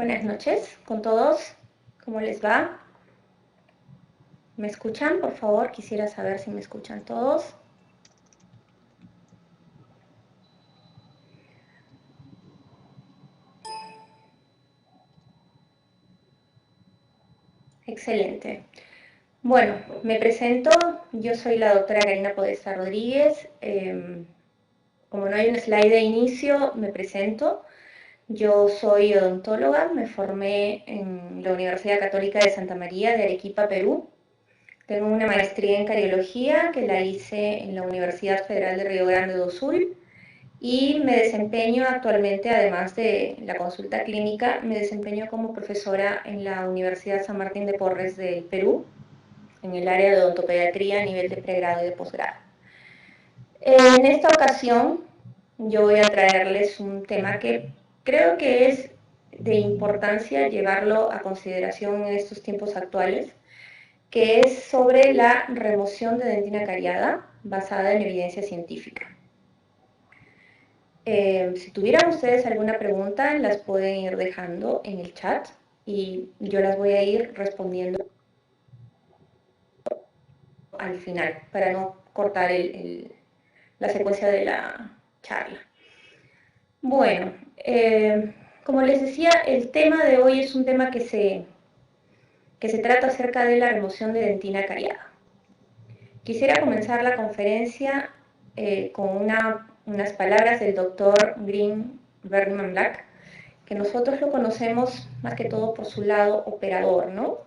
Buenas noches con todos. ¿Cómo les va? ¿Me escuchan? Por favor, quisiera saber si me escuchan todos. Excelente. Bueno, me presento. Yo soy la doctora Karina Podestá Rodríguez. Como no hay un slide de inicio, me presento. Yo soy odontóloga, me formé en la Universidad Católica de Santa María de Arequipa, Perú. Tengo una maestría en cariología que la hice en la Universidad Federal de Río Grande do Sul y me desempeño actualmente, además de la consulta clínica, me desempeño como profesora en la Universidad San Martín de Porres del Perú, en el área de odontopediatría a nivel de pregrado y de posgrado. En esta ocasión yo voy a traerles un tema que creo que es de importancia llevarlo a consideración en estos tiempos actuales, que es sobre la remoción de dentina cariada basada en evidencia científica. Si tuvieran ustedes alguna pregunta, las pueden ir dejando en el chat y yo las voy a ir respondiendo al final para no cortar la secuencia de la charla. Bueno, como les decía, el tema de hoy es un tema que se trata acerca de la remoción de dentina cariada. Quisiera comenzar la conferencia con unas palabras del doctor Green Bergman Black, que nosotros lo conocemos más que todo por su lado operador, ¿no?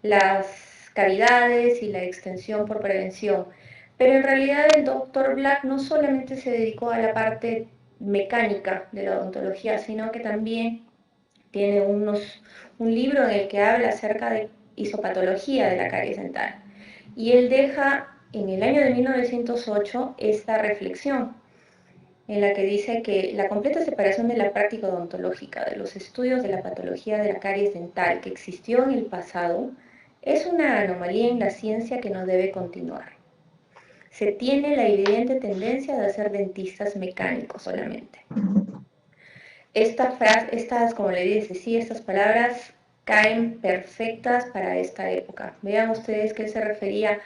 Las cavidades y la extensión por prevención. Pero en realidad el doctor Black no solamente se dedicó a la parte mecánica de la odontología, sino que también tiene un libro en el que habla acerca de isopatología de la caries dental. Y él deja en el año de 1908 esta reflexión en la que dice que la completa separación de la práctica odontológica de los estudios de la patología de la caries dental que existió en el pasado es una anomalía en la ciencia que no debe continuar. Se tiene la evidente tendencia de hacer dentistas mecánicos solamente. Como le dije, sí, estas palabras caen perfectas para esta época. Vean ustedes que él se refería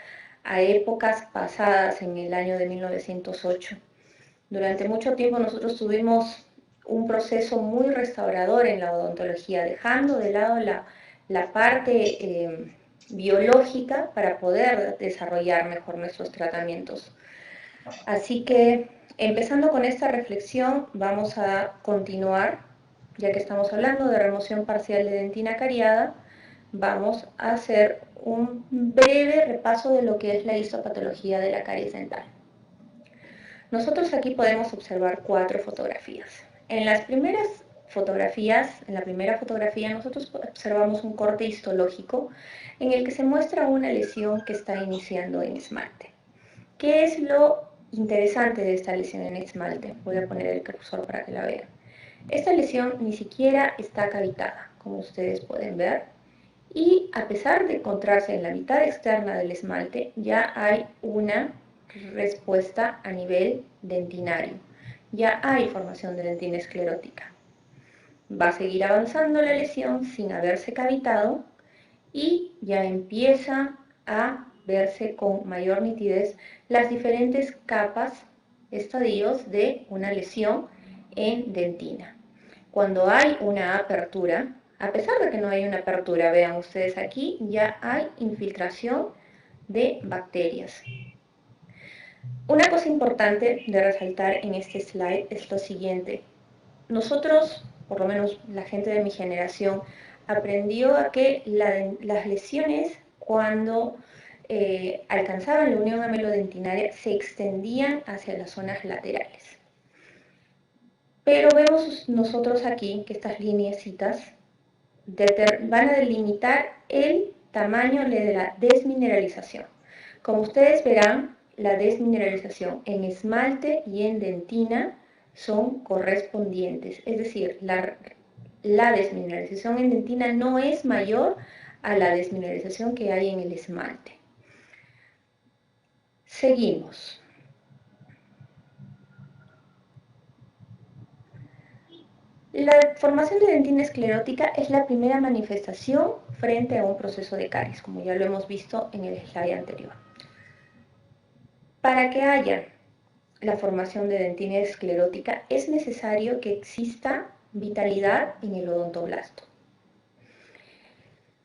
a épocas pasadas en el año de 1908. Durante mucho tiempo nosotros tuvimos un proceso muy restaurador en la odontología, dejando de lado la parte biológica para poder desarrollar mejor nuestros tratamientos. Así que, empezando con esta reflexión, vamos a continuar, ya que estamos hablando de remoción parcial de dentina cariada, vamos a hacer un breve repaso de lo que es la histopatología de la caries dental. Nosotros aquí podemos observar 4 fotografías. En las primeras fotografías, en la primera fotografía nosotros observamos un corte histológico en el que se muestra una lesión que está iniciando en esmalte. ¿Qué es lo interesante de esta lesión en esmalte? Voy a poner el cursor para que la vean. Esta lesión ni siquiera está cavitada, como ustedes pueden ver, y a pesar de encontrarse en la mitad externa del esmalte, ya hay una respuesta a nivel dentinario. Ya hay formación de dentina esclerótica. Va a seguir avanzando la lesión sin haberse cavitado y ya empieza a verse con mayor nitidez las diferentes capas, estadios de una lesión en dentina. Cuando hay una apertura, a pesar de que no hay una apertura, vean ustedes aquí, ya hay infiltración de bacterias. Una cosa importante de resaltar en este slide es lo siguiente. Nosotros, por lo menos la gente de mi generación, aprendió a que las lesiones cuando alcanzaban la unión amelodentinaria se extendían hacia las zonas laterales. Pero vemos nosotros aquí que estas lineecitas van a delimitar el tamaño de la desmineralización. Como ustedes verán, la desmineralización en esmalte y en dentina son correspondientes, es decir, la desmineralización en dentina no es mayor a la desmineralización que hay en el esmalte. Seguimos. La formación de dentina esclerótica es la primera manifestación frente a un proceso de caries, como ya lo hemos visto en el slide anterior. Para que haya la formación de dentina esclerótica es necesario que exista vitalidad en el odontoblasto.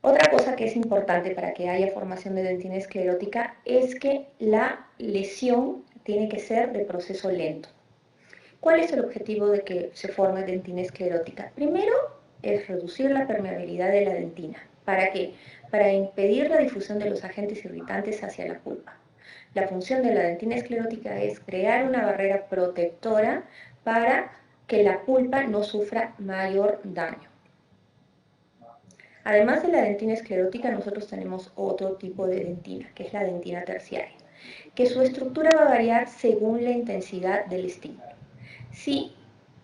Otra cosa que es importante para que haya formación de dentina esclerótica es que la lesión tiene que ser de proceso lento. ¿Cuál es el objetivo de que se forme dentina esclerótica? Primero es reducir la permeabilidad de la dentina. ¿Para qué? Para impedir la difusión de los agentes irritantes hacia la pulpa. La función de la dentina esclerótica es crear una barrera protectora para que la pulpa no sufra mayor daño. Además de la dentina esclerótica, nosotros tenemos otro tipo de dentina, que es la dentina terciaria, que su estructura va a variar según la intensidad del estímulo. Si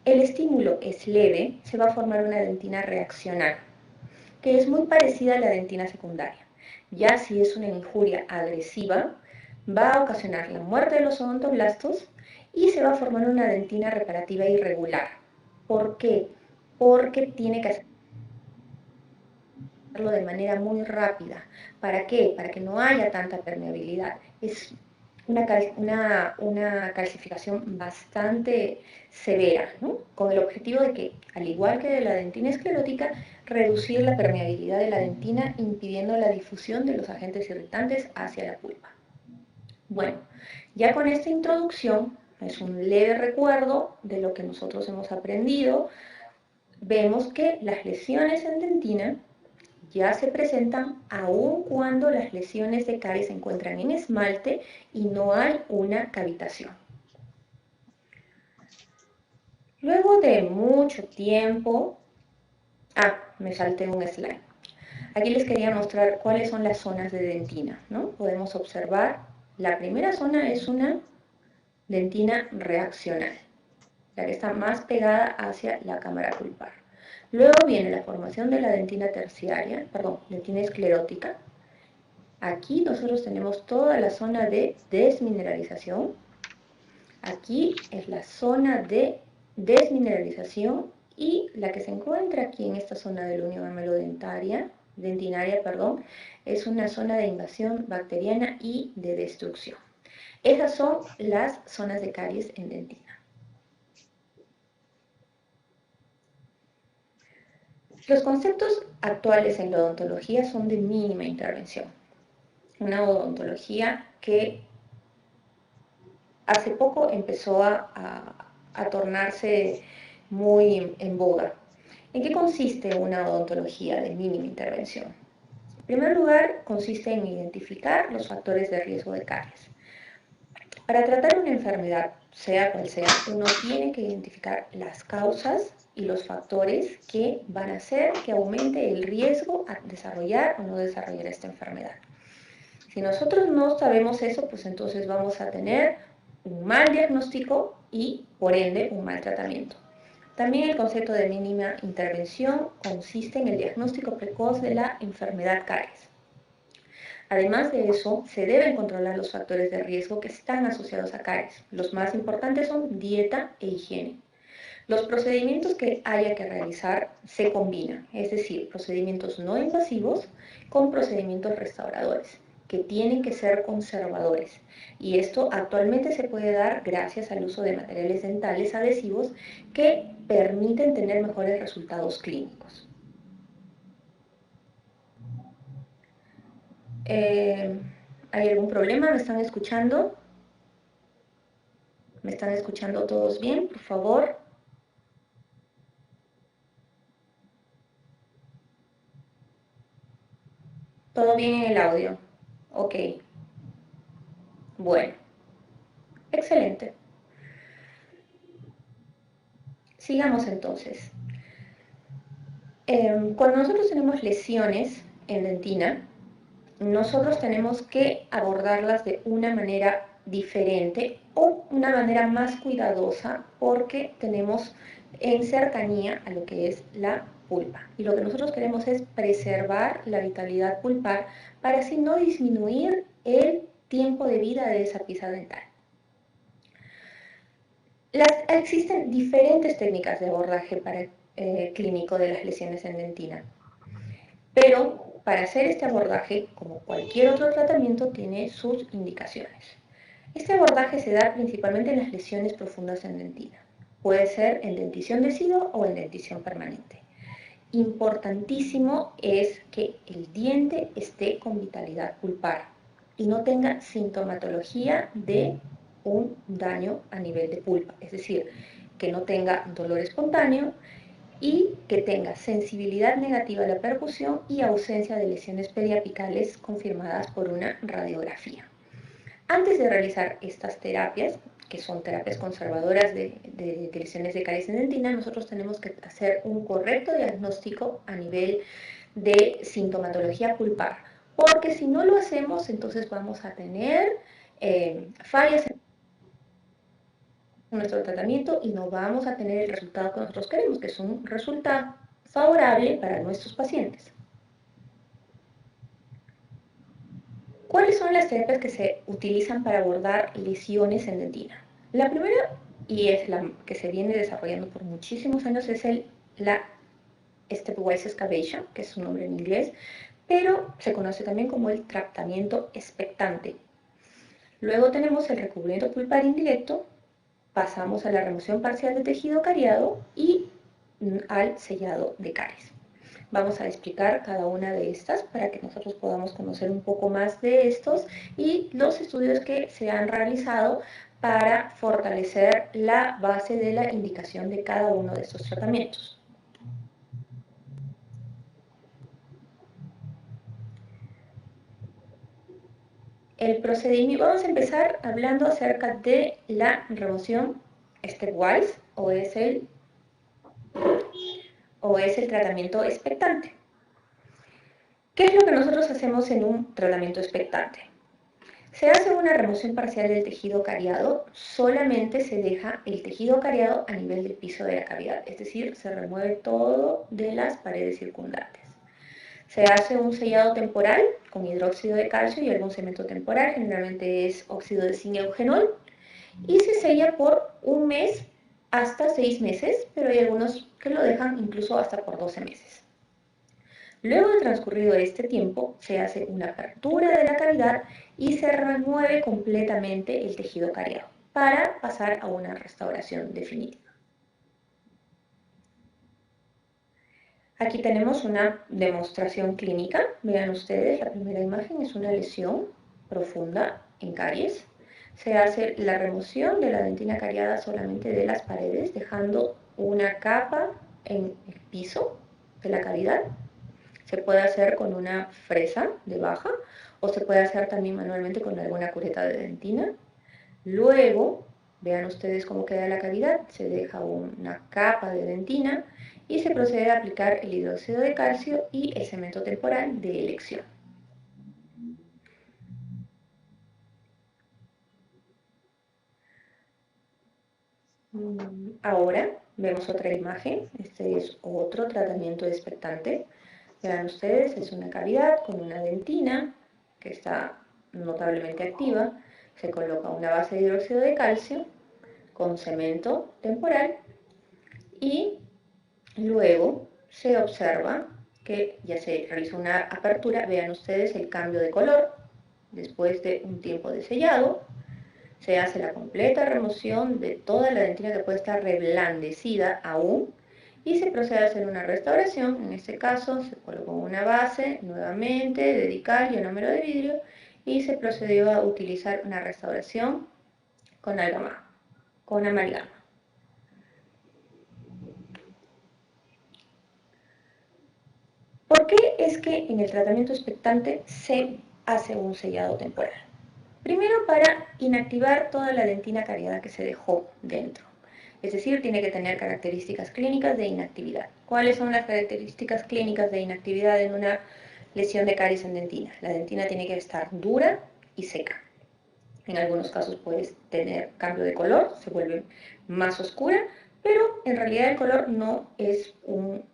el estímulo es leve, se va a formar una dentina reaccional, que es muy parecida a la dentina secundaria. Ya si es una injuria agresiva, va a ocasionar la muerte de los odontoblastos y se va a formar una dentina reparativa irregular. ¿Por qué? Porque tiene que hacerlo de manera muy rápida. ¿Para qué? Para que no haya tanta permeabilidad. Es una calcificación bastante severa, ¿no? Con el objetivo de que, al igual que de la dentina esclerótica, reducir la permeabilidad de la dentina, impidiendo la difusión de los agentes irritantes hacia la pulpa. Bueno, ya con esta introducción, es un leve recuerdo de lo que nosotros hemos aprendido. Vemos que las lesiones en dentina ya se presentan aun cuando las lesiones de caries se encuentran en esmalte y no hay una cavitación. Luego de mucho tiempo, me salté un slide. Aquí les quería mostrar cuáles son las zonas de dentina, ¿no? Podemos observar, la primera zona es una dentina reaccional, la que está más pegada hacia la cámara pulpar. Luego viene la formación de la dentina terciaria, dentina esclerótica. Aquí nosotros tenemos toda la zona de desmineralización. Aquí es la zona de desmineralización y la que se encuentra aquí en esta zona de la unión amelodentaria, dentinaria, es una zona de invasión bacteriana y de destrucción. Esas son las zonas de caries en dentina. Los conceptos actuales en la odontología son de mínima intervención. Una odontología que hace poco empezó a tornarse muy en boga. ¿En qué consiste una odontología de mínima intervención? En primer lugar, consiste en identificar los factores de riesgo de caries. Para tratar una enfermedad, sea cual sea, uno tiene que identificar las causas y los factores que van a hacer que aumente el riesgo a desarrollar o no desarrollar esta enfermedad. Si nosotros no sabemos eso, pues entonces vamos a tener un mal diagnóstico y, por ende, un mal tratamiento. También el concepto de mínima intervención consiste en el diagnóstico precoz de la enfermedad caries. Además de eso, se deben controlar los factores de riesgo que están asociados a caries. Los más importantes son dieta e higiene. Los procedimientos que haya que realizar se combinan, es decir, procedimientos no invasivos con procedimientos restauradores, que tienen que ser conservadores. Y esto actualmente se puede dar gracias al uso de materiales dentales adhesivos que permiten tener mejores resultados clínicos. ¿Hay algún problema? ¿Me están escuchando? ¿Me están escuchando todos bien? Por favor. ¿Todo bien en el audio? Ok. Bueno. Excelente. Sigamos entonces. Cuando nosotros tenemos lesiones en dentina, nosotros tenemos que abordarlas de una manera diferente o una manera más cuidadosa porque tenemos en cercanía a lo que es la pulpa. Y lo que nosotros queremos es preservar la vitalidad pulpar para así no disminuir el tiempo de vida de esa pieza dental. Existen diferentes técnicas de abordaje para clínico de las lesiones en dentina. Pero para hacer este abordaje, como cualquier otro tratamiento, tiene sus indicaciones. Este abordaje se da principalmente en las lesiones profundas en dentina. Puede ser en dentición decidua o en dentición permanente. Importantísimo es que el diente esté con vitalidad pulpar y no tenga sintomatología de un daño a nivel de pulpa, es decir, que no tenga dolor espontáneo y que tenga sensibilidad negativa a la percusión y ausencia de lesiones periapicales confirmadas por una radiografía. Antes de realizar estas terapias, que son terapias conservadoras de lesiones de caries en dentina, nosotros tenemos que hacer un correcto diagnóstico a nivel de sintomatología pulpar, porque si no lo hacemos, entonces vamos a tener fallas en nuestro tratamiento y no vamos a tener el resultado que nosotros queremos, que es un resultado favorable para nuestros pacientes. ¿Cuáles son las terapias que se utilizan para abordar lesiones en dentina? La primera, y es la que se viene desarrollando por muchísimos años, es la stepwise excavation, que es su nombre en inglés, pero se conoce también como el tratamiento expectante. Luego tenemos el recubrimiento pulpar indirecto, pasamos a la remoción parcial de tejido cariado y al sellado de caries. Vamos a explicar cada una de estas para que nosotros podamos conocer un poco más de estos y los estudios que se han realizado para fortalecer la base de la indicación de cada uno de estos tratamientos. El procedimiento, vamos a empezar hablando acerca de la remoción stepwise o es el tratamiento expectante. ¿Qué es lo que nosotros hacemos en un tratamiento expectante? Se hace una remoción parcial del tejido cariado, solamente se deja el tejido cariado a nivel del piso de la cavidad, es decir, se remueve todo de las paredes circundantes. Se hace un sellado temporal con hidróxido de calcio y algún cemento temporal, generalmente es óxido de zinc eugenol, y se sella por 1 mes hasta 6 meses, pero hay algunos que lo dejan incluso hasta por 12 meses. Luego de transcurrido este tiempo, se hace una apertura de la cavidad y se remueve completamente el tejido cariado para pasar a una restauración definitiva. Aquí tenemos una demostración clínica. Vean ustedes, la primera imagen es una lesión profunda en caries. Se hace la remoción de la dentina cariada solamente de las paredes, dejando una capa en el piso de la cavidad. Se puede hacer con una fresa de baja o se puede hacer también manualmente con alguna cureta de dentina. Luego, vean ustedes cómo queda la cavidad, se deja una capa de dentina y se procede a aplicar el hidróxido de calcio y el cemento temporal de elección. Ahora vemos otra imagen, este es otro tratamiento expectante. Vean ustedes, es una cavidad con una dentina que está notablemente activa. Se coloca una base de hidróxido de calcio con cemento temporal y luego se observa que ya se realiza una apertura. Vean ustedes el cambio de color después de un tiempo de sellado. Se hace la completa remoción de toda la dentina que puede estar reblandecida aún y se procede a hacer una restauración. En este caso se colocó una base nuevamente de Dical y ionómero de vidrio y se procedió a utilizar una restauración con amalgama. ¿Por qué es que en el tratamiento expectante se hace un sellado temporal? Primero, para inactivar toda la dentina cariada que se dejó dentro. Es decir, tiene que tener características clínicas de inactividad. ¿Cuáles son las características clínicas de inactividad en una lesión de caries en dentina? La dentina tiene que estar dura y seca. En algunos casos puede tener cambio de color, se vuelve más oscura, pero en realidad el color no es un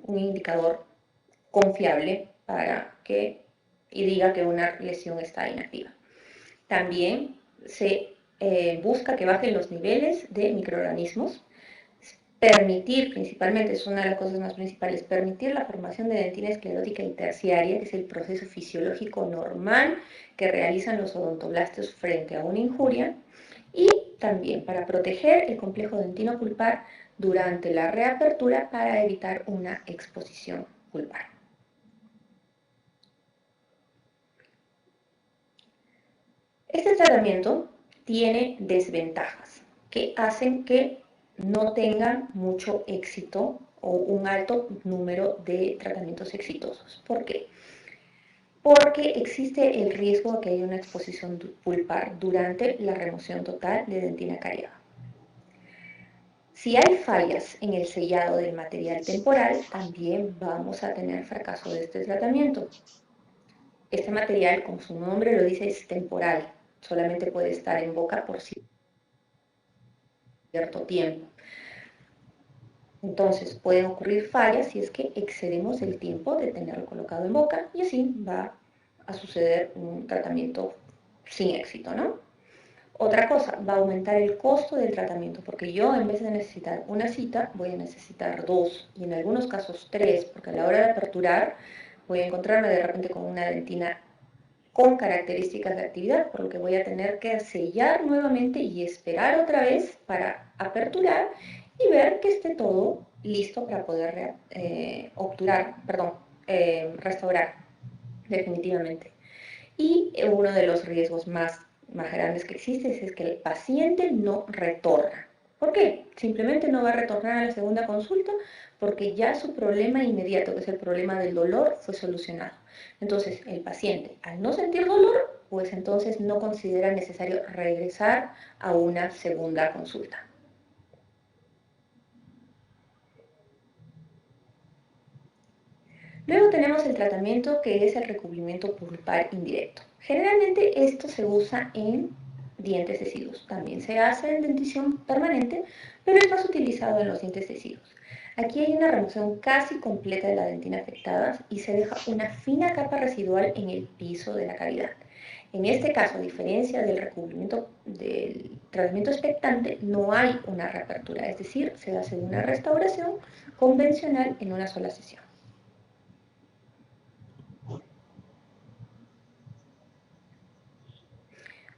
indicador confiable para que diga que una lesión está inactiva. También se busca que bajen los niveles de microorganismos. permitir, principalmente, es una de las cosas más principales, permitir la formación de dentina esclerótica y terciaria, que es el proceso fisiológico normal que realizan los odontoblastos frente a una injuria, y también para proteger el complejo dentino pulpar durante la reapertura para evitar una exposición pulpar. Este tratamiento tiene desventajas que hacen que no tengan mucho éxito o un alto número de tratamientos exitosos. ¿Por qué? Porque existe el riesgo de que haya una exposición pulpar durante la remoción total de dentina cariada. Si hay fallas en el sellado del material temporal, también vamos a tener fracaso de este tratamiento. Este material, como su nombre lo dice, es temporal, solamente puede estar en boca por cierto tiempo. Entonces pueden ocurrir fallas si es que excedemos el tiempo de tenerlo colocado en boca y así va a suceder un tratamiento sin éxito, ¿no? Otra cosa, va a aumentar el costo del tratamiento porque yo en vez de necesitar una cita voy a necesitar 2 y en algunos casos 3 porque a la hora de aperturar voy a encontrarme de repente con una dentina con características de actividad, por lo que voy a tener que sellar nuevamente y esperar otra vez para aperturar y ver que esté todo listo para poder obturar, perdón, restaurar definitivamente. Y uno de los riesgos más grandes que existe es que el paciente no retorna. ¿Por qué? Simplemente no va a retornar a la segunda consulta porque ya su problema inmediato, que es el problema del dolor, fue solucionado. Entonces, el paciente, al no sentir dolor, pues entonces no considera necesario regresar a una segunda consulta. Luego tenemos el tratamiento que es el recubrimiento pulpar indirecto. Generalmente esto se usa en dientes deciduos. También se hace en dentición permanente, pero es más utilizado en los dientes deciduos. Aquí hay una remoción casi completa de la dentina afectada y se deja una fina capa residual en el piso de la cavidad. En este caso, a diferencia del recubrimiento del tratamiento expectante, no hay una reapertura, es decir, se hace una restauración convencional en una sola sesión.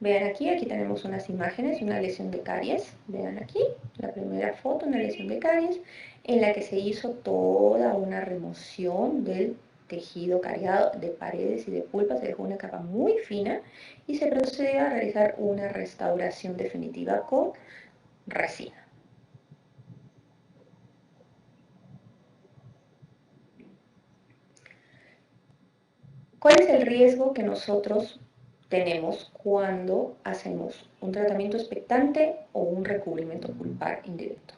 Vean aquí tenemos unas imágenes, una lesión de caries. Vean aquí, la primera foto, una lesión de caries, en la que se hizo toda una remoción del tejido cariado de paredes y de pulpa, se dejó una capa muy fina y se procede a realizar una restauración definitiva con resina. ¿Cuál es el riesgo que nosotros tenemos cuando hacemos un tratamiento expectante o un recubrimiento pulpar indirecto?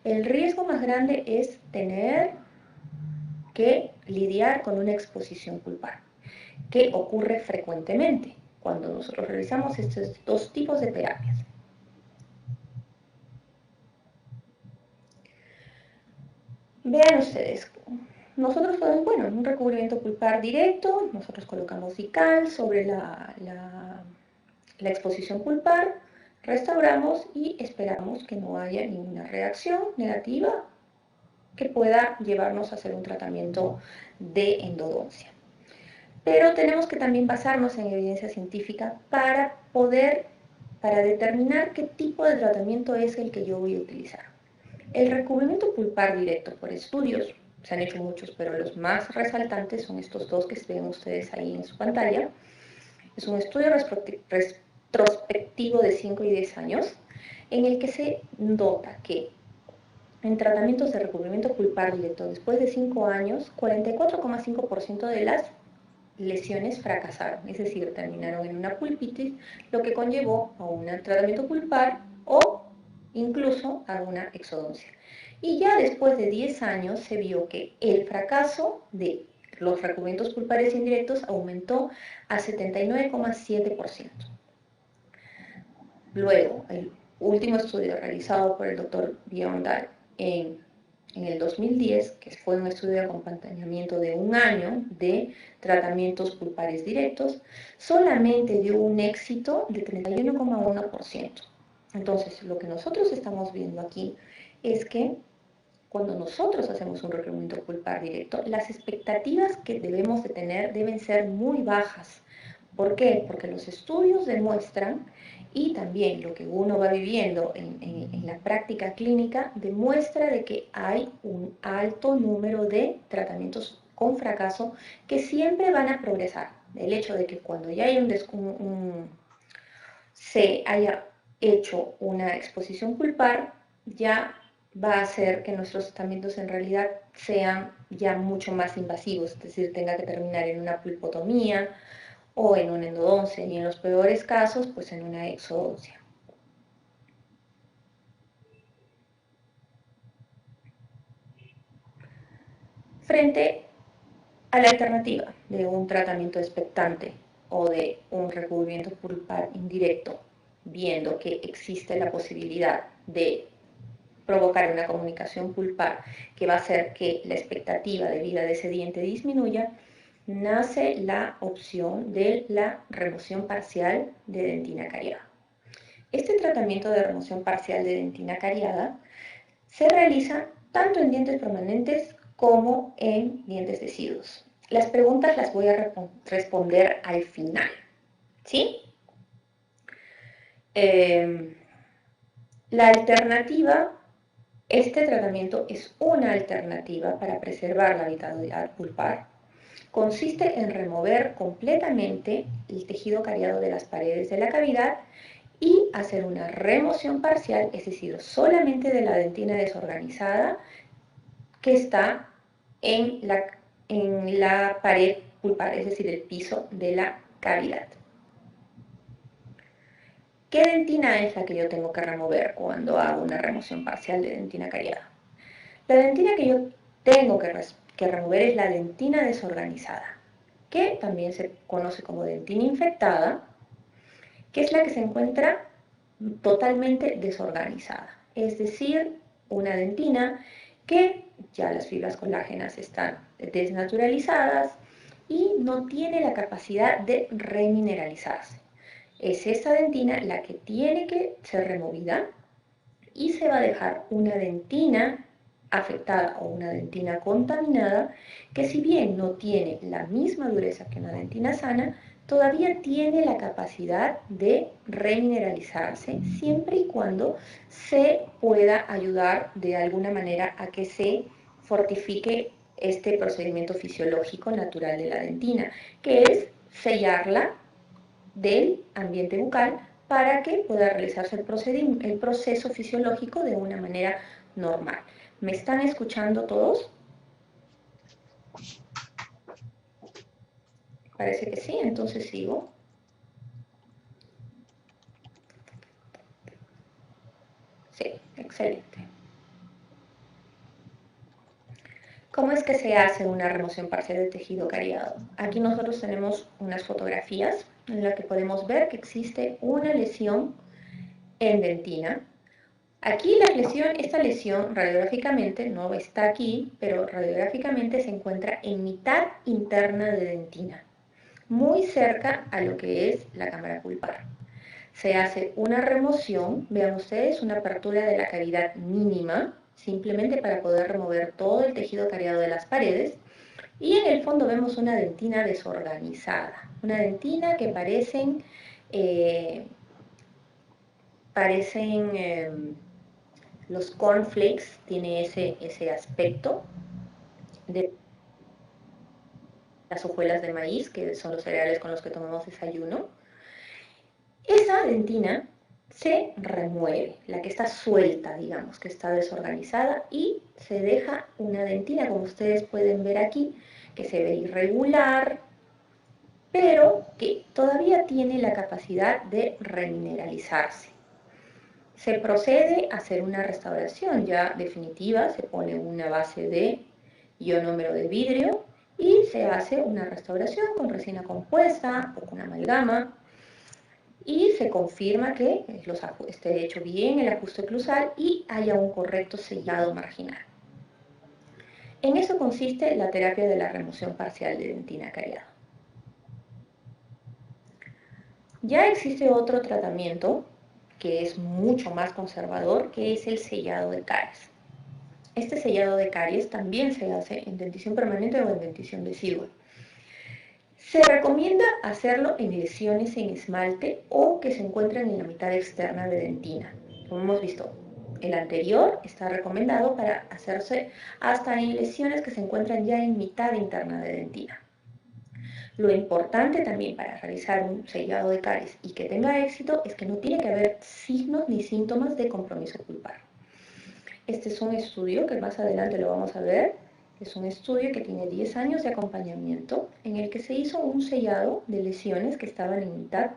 El riesgo más grande es tener que lidiar con una exposición pulpar, que ocurre frecuentemente cuando nosotros realizamos estos dos tipos de terapias. Vean ustedes, nosotros podemos, bueno, en un recubrimiento pulpar directo, nosotros colocamos Dical sobre la exposición pulpar, restauramos y esperamos que no haya ninguna reacción negativa que pueda llevarnos a hacer un tratamiento de endodoncia. Pero tenemos que también basarnos en evidencia científica para determinar qué tipo de tratamiento es el que yo voy a utilizar. El recubrimiento pulpar directo por estudios, se han hecho muchos, pero los más resaltantes son estos dos que ven ustedes ahí en su pantalla. Es un estudio retrospectivo de 5 y 10 años, en el que se nota que en tratamientos de recubrimiento pulpar directo después de 5 años, 44,5% de las lesiones fracasaron, es decir, terminaron en una pulpitis, lo que conllevó a un tratamiento pulpar o incluso a una exodoncia. Y ya después de 10 años se vio que el fracaso de los recubrimientos pulpares indirectos aumentó a 79,7%. Luego, el último estudio realizado por el doctor Biondar en el 2010, que fue un estudio de acompañamiento de un año de tratamientos pulpares directos, solamente dio un éxito de 31,1%. Entonces, lo que nosotros estamos viendo aquí es que cuando nosotros hacemos un recubrimiento pulpar directo, las expectativas que debemos de tener deben ser muy bajas. ¿Por qué? Porque los estudios demuestran, y también lo que uno va viviendo en la práctica clínica, demuestra de que hay un alto número de tratamientos con fracaso que siempre van a progresar. El hecho de que cuando ya hay se haya hecho una exposición pulpar, ya va a hacer que nuestros tratamientos en realidad sean ya mucho más invasivos, es decir, tenga que terminar en una pulpotomía o en una endodoncia, y en los peores casos, pues en una exodoncia. Frente a la alternativa de un tratamiento expectante o de un recubrimiento pulpar indirecto, viendo que existe la posibilidad de provocar una comunicación pulpar que va a hacer que la expectativa de vida de ese diente disminuya, nace la opción de la remoción parcial de dentina cariada. Este tratamiento de remoción parcial de dentina cariada se realiza tanto en dientes permanentes como en dientes deciduos. Las preguntas las voy a responder al final, ¿sí? La alternativa, este tratamiento es una alternativa para preservar la vitalidad pulpar. Consiste en remover completamente el tejido cariado de las paredes de la cavidad y hacer una remoción parcial, es decir, solamente de la dentina desorganizada que está en la pared pulpar, es decir, el piso de la cavidad. ¿Qué dentina es la que yo tengo que remover cuando hago una remoción parcial de dentina cariada? La dentina que yo tengo que remover es la dentina desorganizada, que también se conoce como dentina infectada, que es la que se encuentra totalmente desorganizada. Es decir, una dentina que ya las fibras colágenas están desnaturalizadas y no tiene la capacidad de remineralizarse. Es esa dentina la que tiene que ser removida y se va a dejar una dentina afectada o una dentina contaminada que, si bien no tiene la misma dureza que una dentina sana, todavía tiene la capacidad de remineralizarse siempre y cuando se pueda ayudar de alguna manera a que se fortifique este procedimiento fisiológico natural de la dentina, que es sellarla del ambiente bucal para que pueda realizarse el proceso fisiológico de una manera normal. ¿Me están escuchando todos? Parece que sí, entonces sigo. Sí, excelente. ¿Cómo es que se hace una remoción parcial de tejido cariado? Aquí nosotros tenemos unas fotografías en las que podemos ver que existe una lesión en dentina. Aquí esta lesión radiográficamente no está aquí, pero radiográficamente se encuentra en mitad interna de dentina, muy cerca a lo que es la cámara pulpar. Se hace una remoción, vean ustedes, una apertura de la cavidad mínima, simplemente para poder remover todo el tejido cariado de las paredes, y en el fondo vemos una dentina desorganizada, una dentina que parecen los cornflakes, tiene ese aspecto de las hojuelas de maíz, que son los cereales con los que tomamos desayuno. Esa dentina se remueve, la que está suelta, digamos, que está desorganizada, y se deja una dentina, como ustedes pueden ver aquí, que se ve irregular, pero que todavía tiene la capacidad de remineralizarse. Se procede a hacer una restauración ya definitiva, se pone una base de ionómero de vidrio y se hace una restauración con resina compuesta o con amalgama, y se confirma que esté hecho bien el ajuste oclusal y haya un correcto sellado marginal. En eso consiste la terapia de la remoción parcial de dentina cariada. Ya existe otro tratamiento que es mucho más conservador, que es el sellado de caries. Este sellado de caries también se hace en dentición permanente o en dentición decidua. Se recomienda hacerlo en lesiones en esmalte o que se encuentran en la mitad externa de dentina. Como hemos visto, el anterior está recomendado para hacerse hasta en lesiones que se encuentran ya en mitad interna de dentina. Lo importante también para realizar un sellado de caries y que tenga éxito es que no tiene que haber signos ni síntomas de compromiso pulpar. Este es un estudio que más adelante lo vamos a ver. Es un estudio que tiene 10 años de acompañamiento en el que se hizo un sellado de lesiones que estaban en mitad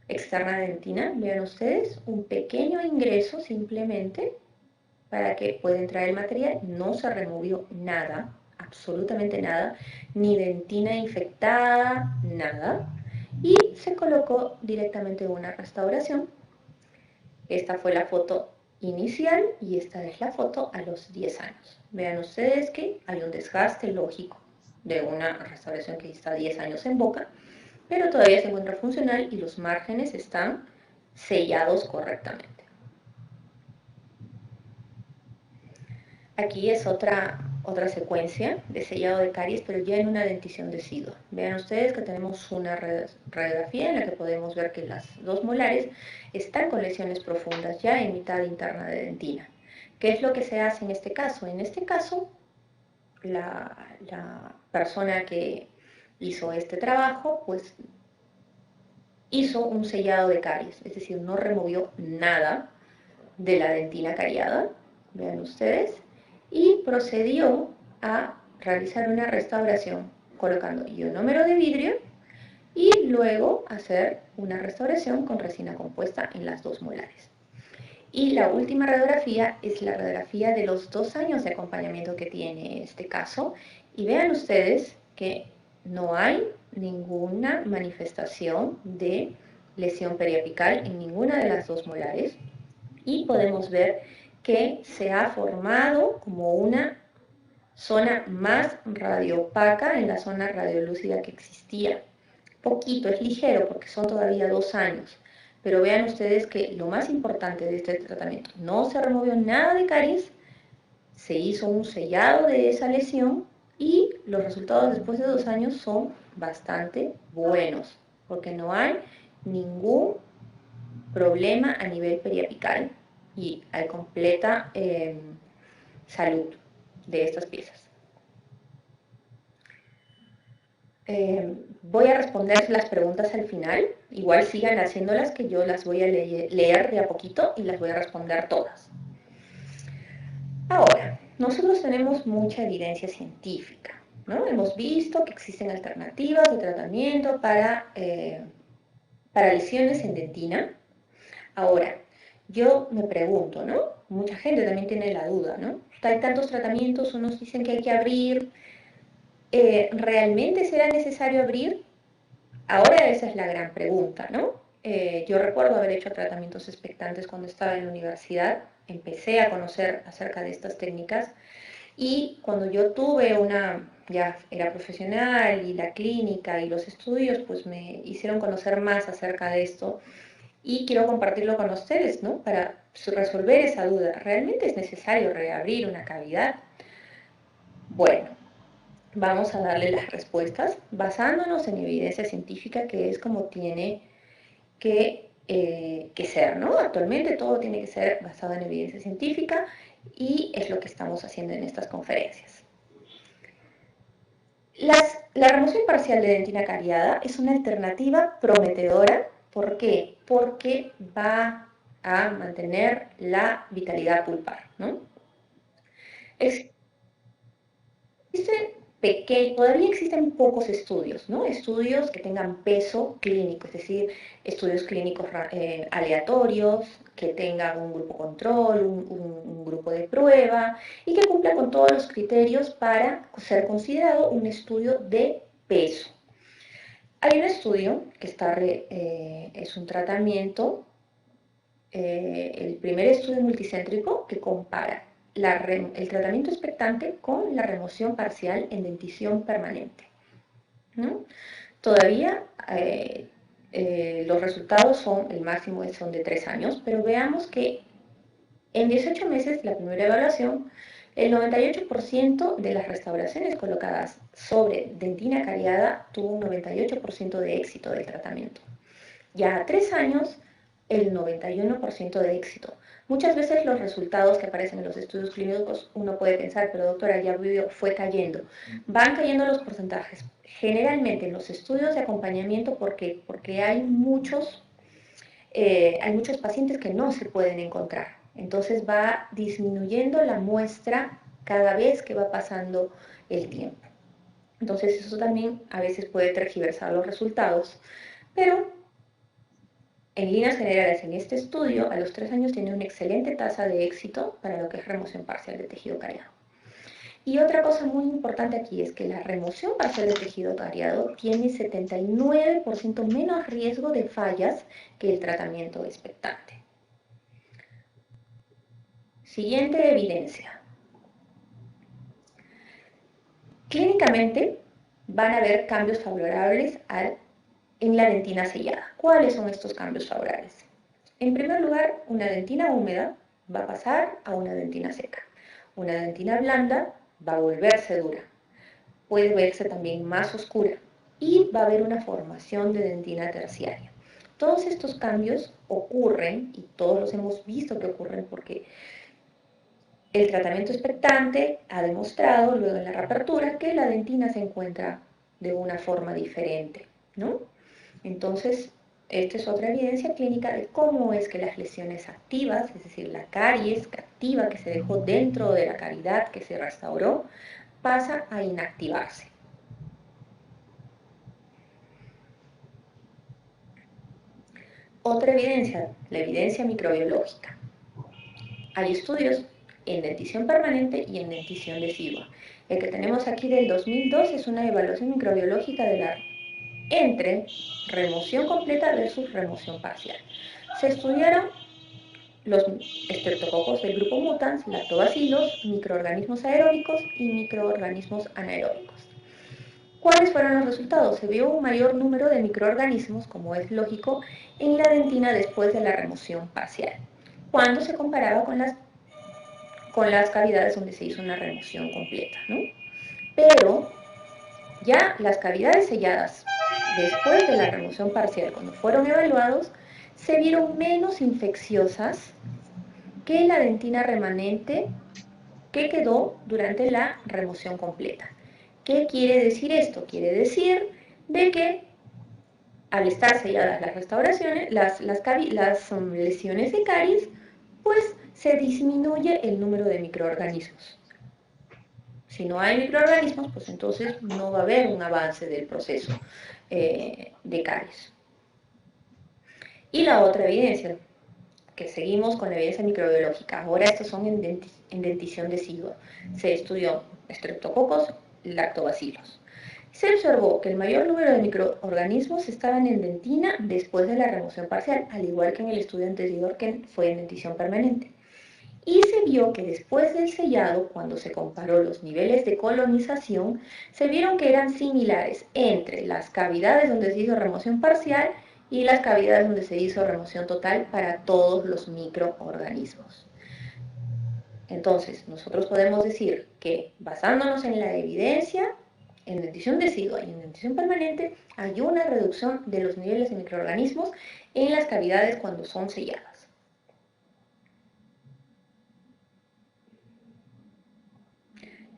externa de dentina. Vean ustedes, un pequeño ingreso simplemente para que pueda entrar el material. No se removió nada, absolutamente nada, ni dentina infectada, nada. Y se colocó directamente una restauración. Esta fue la foto inicial y esta es la foto a los 10 años. Vean ustedes que hay un desgaste lógico de una restauración que está 10 años en boca, pero todavía se encuentra funcional y los márgenes están sellados correctamente. Aquí es otra secuencia de sellado de caries, pero ya en una dentición decidua. Vean ustedes que tenemos una radiografía en la que podemos ver que las dos molares están con lesiones profundas ya en mitad interna de dentina. ¿Qué es lo que se hace en este caso? En este caso, la persona que hizo este trabajo, pues hizo un sellado de caries, es decir, no removió nada de la dentina cariada, vean ustedes, y procedió a realizar una restauración colocando ionómero de vidrio y luego hacer una restauración con resina compuesta en las dos molares. Y la última radiografía es la radiografía de los 2 años de acompañamiento que tiene este caso. Y vean ustedes que no hay ninguna manifestación de lesión periapical en ninguna de las dos molares. Y podemos ver que se ha formado como una zona más radiopaca en la zona radiolúcida que existía. Poquito, es ligero porque son todavía 2 años. Pero vean ustedes que lo más importante de este tratamiento, no se removió nada de caries, se hizo un sellado de esa lesión y los resultados después de 2 años son bastante buenos, porque no hay ningún problema a nivel periapical y hay completa salud de estas piezas. Voy a responder las preguntas al final, igual sigan haciéndolas que yo las voy a leer de a poquito y las voy a responder todas. Ahora, nosotros tenemos mucha evidencia científica, ¿no? Hemos visto que existen alternativas de tratamiento para lesiones en dentina. Ahora, yo me pregunto, ¿no? Mucha gente también tiene la duda, ¿no? Hay tantos tratamientos, unos dicen que hay que abrir. ¿Realmente será necesario abrir? Ahora esa es la gran pregunta, ¿no? Yo recuerdo haber hecho tratamientos expectantes cuando estaba en la universidad, empecé a conocer acerca de estas técnicas y cuando yo tuve ya era profesional y la clínica y los estudios, pues me hicieron conocer más acerca de esto y quiero compartirlo con ustedes, ¿no? Para resolver esa duda. ¿Realmente es necesario reabrir una cavidad? Bueno, vamos a darle las respuestas basándonos en evidencia científica, que es como tiene que ser, ¿no? Actualmente todo tiene que ser basado en evidencia científica y es lo que estamos haciendo en estas conferencias. La remoción parcial de dentina cariada es una alternativa prometedora. ¿Por qué? Porque va a mantener la vitalidad pulpar, ¿no? Todavía existen pocos estudios, ¿no? Estudios que tengan peso clínico, es decir, estudios clínicos aleatorios, que tengan un grupo control, un grupo de prueba y que cumpla con todos los criterios para ser considerado un estudio de peso. Hay un estudio que es un tratamiento, el primer estudio multicéntrico que compara el tratamiento expectante con la remoción parcial en dentición permanente, ¿no? Todavía los resultados el máximo son de 3 años, pero veamos que En 18 meses, la primera evaluación, el 98% de las restauraciones colocadas sobre dentina cariada tuvo un 98% de éxito del tratamiento. Ya a 3 años, el 91% de éxito. Muchas veces los resultados que aparecen en los estudios clínicos, uno puede pensar, pero doctora, ya fue cayendo. Van cayendo los porcentajes. Generalmente en los estudios de acompañamiento, ¿por qué? Porque hay muchos pacientes que no se pueden encontrar. Entonces va disminuyendo la muestra cada vez que va pasando el tiempo. Entonces eso también a veces puede tergiversar los resultados, pero en líneas generales en este estudio, a los 3 años tiene una excelente tasa de éxito para lo que es remoción parcial de tejido cariado. Y otra cosa muy importante aquí es que la remoción parcial de tejido cariado tiene 79% menos riesgo de fallas que el tratamiento expectante. Siguiente evidencia. Clínicamente van a haber cambios favorables en la dentina sellada. ¿Cuáles son estos cambios favorables? En primer lugar, una dentina húmeda va a pasar a una dentina seca. Una dentina blanda va a volverse dura. Puede verse también más oscura y va a haber una formación de dentina terciaria. Todos estos cambios ocurren, y todos los hemos visto que ocurren porque el tratamiento expectante ha demostrado luego en la reapertura que la dentina se encuentra de una forma diferente, ¿no? Entonces, esta es otra evidencia clínica de cómo es que las lesiones activas, es decir, la caries activa que se dejó dentro de la cavidad que se restauró, pasa a inactivarse. Otra evidencia, la evidencia microbiológica. Hay estudios en dentición permanente y en dentición decidua. El que tenemos aquí del 2002 es una evaluación microbiológica entre remoción completa versus remoción parcial. Se estudiaron los estreptococos del grupo mutans, lactobacilos, microorganismos aeróbicos y microorganismos anaeróbicos. ¿Cuáles fueron los resultados? Se vio un mayor número de microorganismos, como es lógico, en la dentina después de la remoción parcial, cuando se comparaba con las cavidades donde se hizo una remoción completa, ¿no? Pero ya las cavidades selladas después de la remoción parcial, cuando fueron evaluados, se vieron menos infecciosas que la dentina remanente que quedó durante la remoción completa. ¿Qué quiere decir esto? Quiere decir de que al estar selladas las restauraciones, las lesiones de caries, pues se disminuye el número de microorganismos. Si no hay microorganismos, pues entonces no va a haber un avance del proceso de caries. Y la otra evidencia, que seguimos con la evidencia microbiológica, ahora estos son en dentición decidua. Se estudió estreptococos, lactobacilos. Se observó que el mayor número de microorganismos estaban en dentina después de la remoción parcial, al igual que en el estudio anterior que fue en dentición permanente. Y se vio que después del sellado, cuando se comparó los niveles de colonización, se vieron que eran similares entre las cavidades donde se hizo remoción parcial y las cavidades donde se hizo remoción total para todos los microorganismos. Entonces, nosotros podemos decir que basándonos en la evidencia, en dentición decidua y en dentición permanente, hay una reducción de los niveles de microorganismos en las cavidades cuando son selladas.